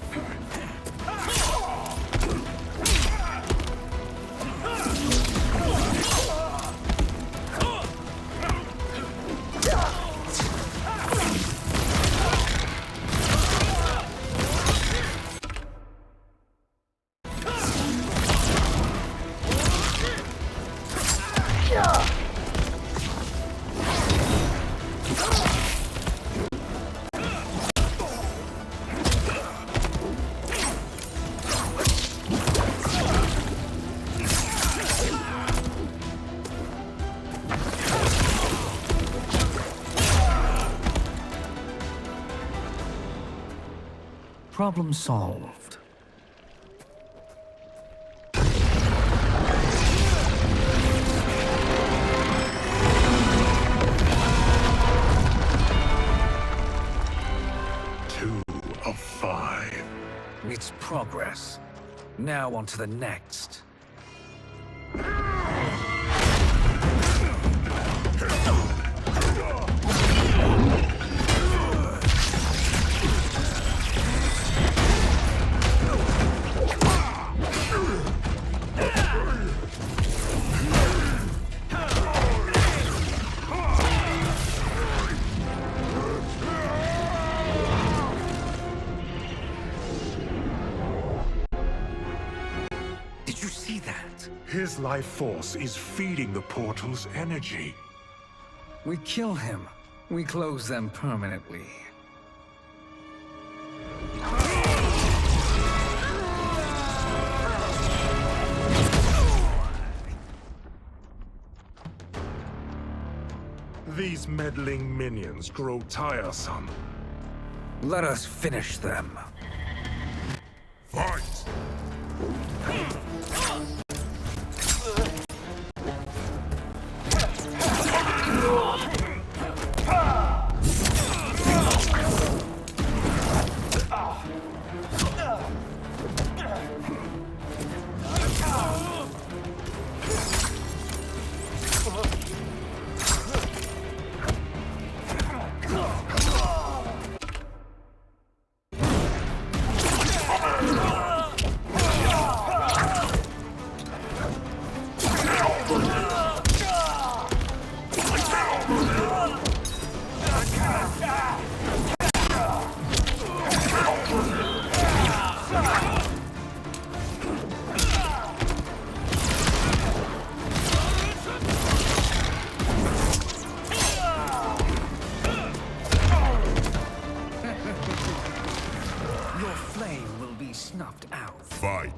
Problem solved. progress. Now on to the next. Did you see that? His life force is feeding the portal's energy. We kill him. We close them permanently. These meddling minions grow tiresome. Let us finish them. Fight! Your flame will be snuffed out. Fight!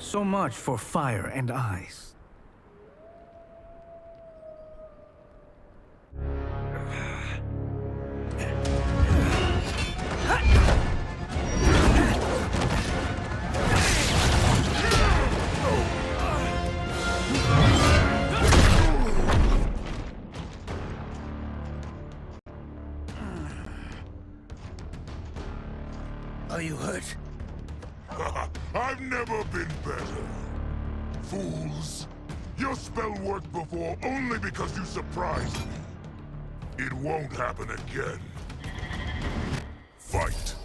So much for fire and ice. Are you hurt? I've never been better. Fools. Your spell worked before only because you surprised me. It won't happen again. Fight.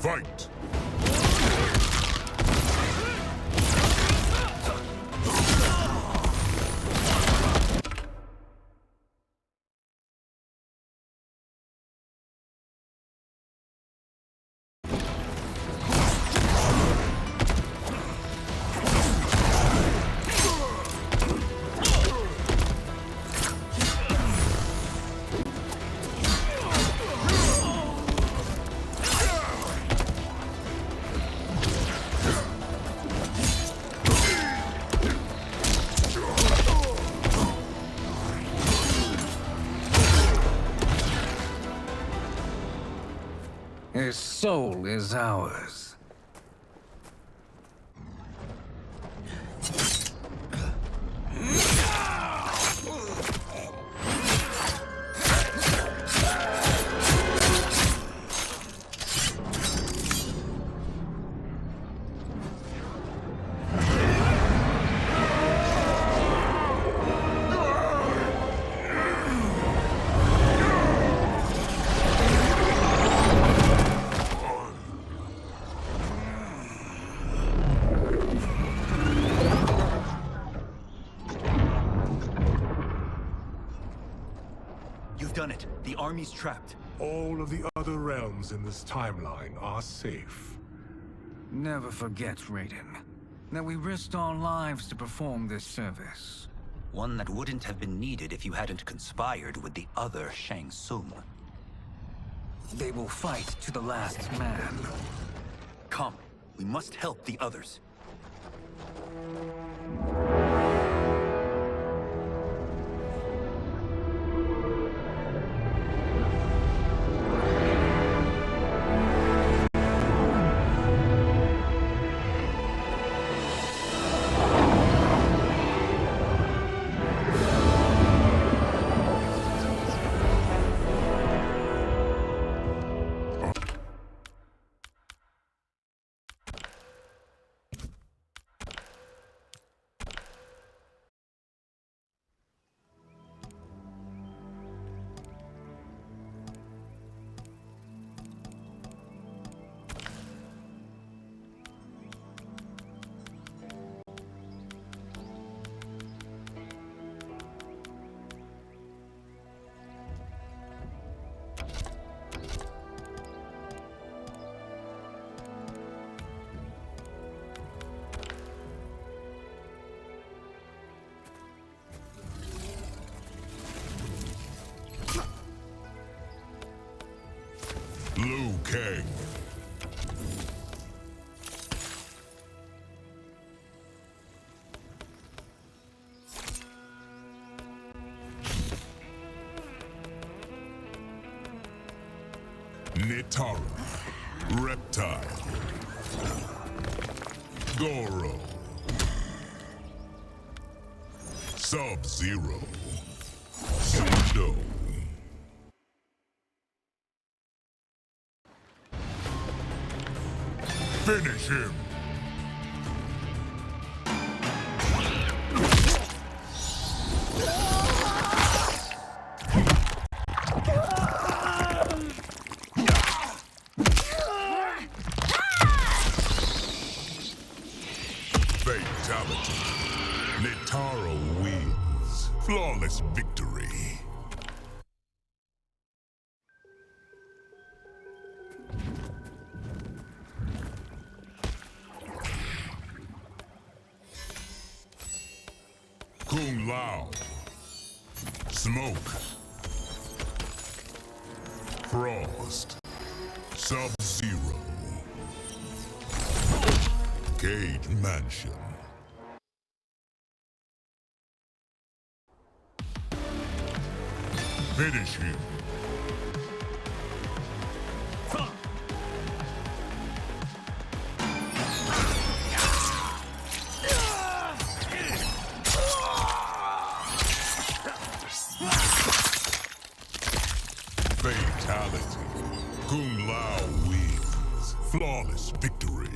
Fight! His soul is ours. You've done it. The army's trapped. All of the other realms in this timeline are safe. Never forget, Raiden, that we risked our lives to perform this service. One that wouldn't have been needed if you hadn't conspired with the other Shang Tsung. They will fight to the last man. Come, we must help the others. Liu Kang. Nitara. Reptile. Goro. Sub-Zero. Sundo. Finish him! Fatality. Nitara wins. Flawless victory. Kung Lao. Smoke. Frost. Sub-Zero. Cage Mansion. Finish him. Fatality. Kung Lao wins. Flawless victory.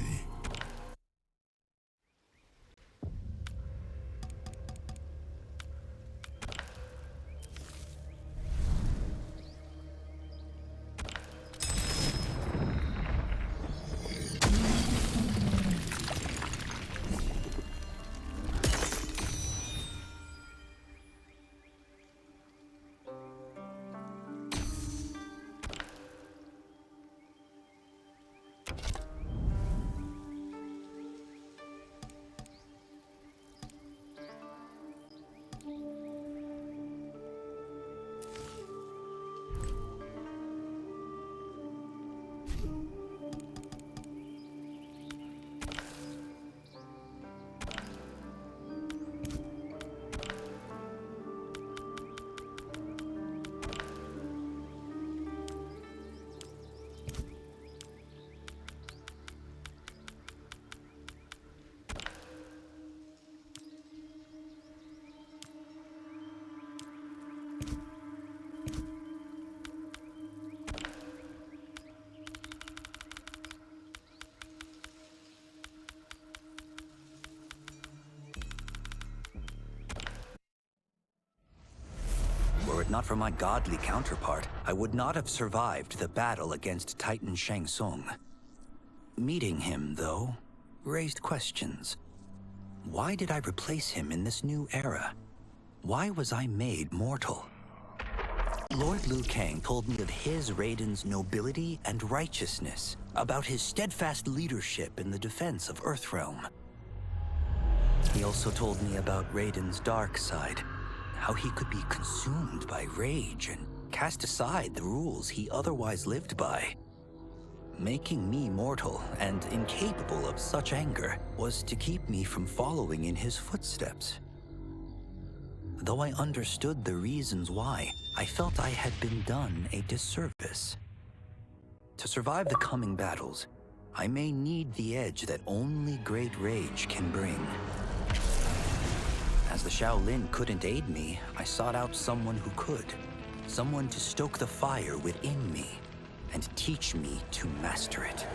Not for my godly counterpart, I would not have survived the battle against Titan Shang Tsung. Meeting him, though, raised questions. Why did I replace him in this new era? Why was I made mortal? Lord Liu Kang told me of his Raiden's nobility and righteousness, about his steadfast leadership in the defense of Earthrealm. He also told me about Raiden's dark side, how he could be consumed by rage and cast aside the rules he otherwise lived by. Making me mortal and incapable of such anger was to keep me from following in his footsteps. Though I understood the reasons why, I felt I had been done a disservice. To survive the coming battles, I may need the edge that only great rage can bring. As the Shaolin couldn't aid me, I sought out someone who could. Someone to stoke the fire within me and teach me to master it.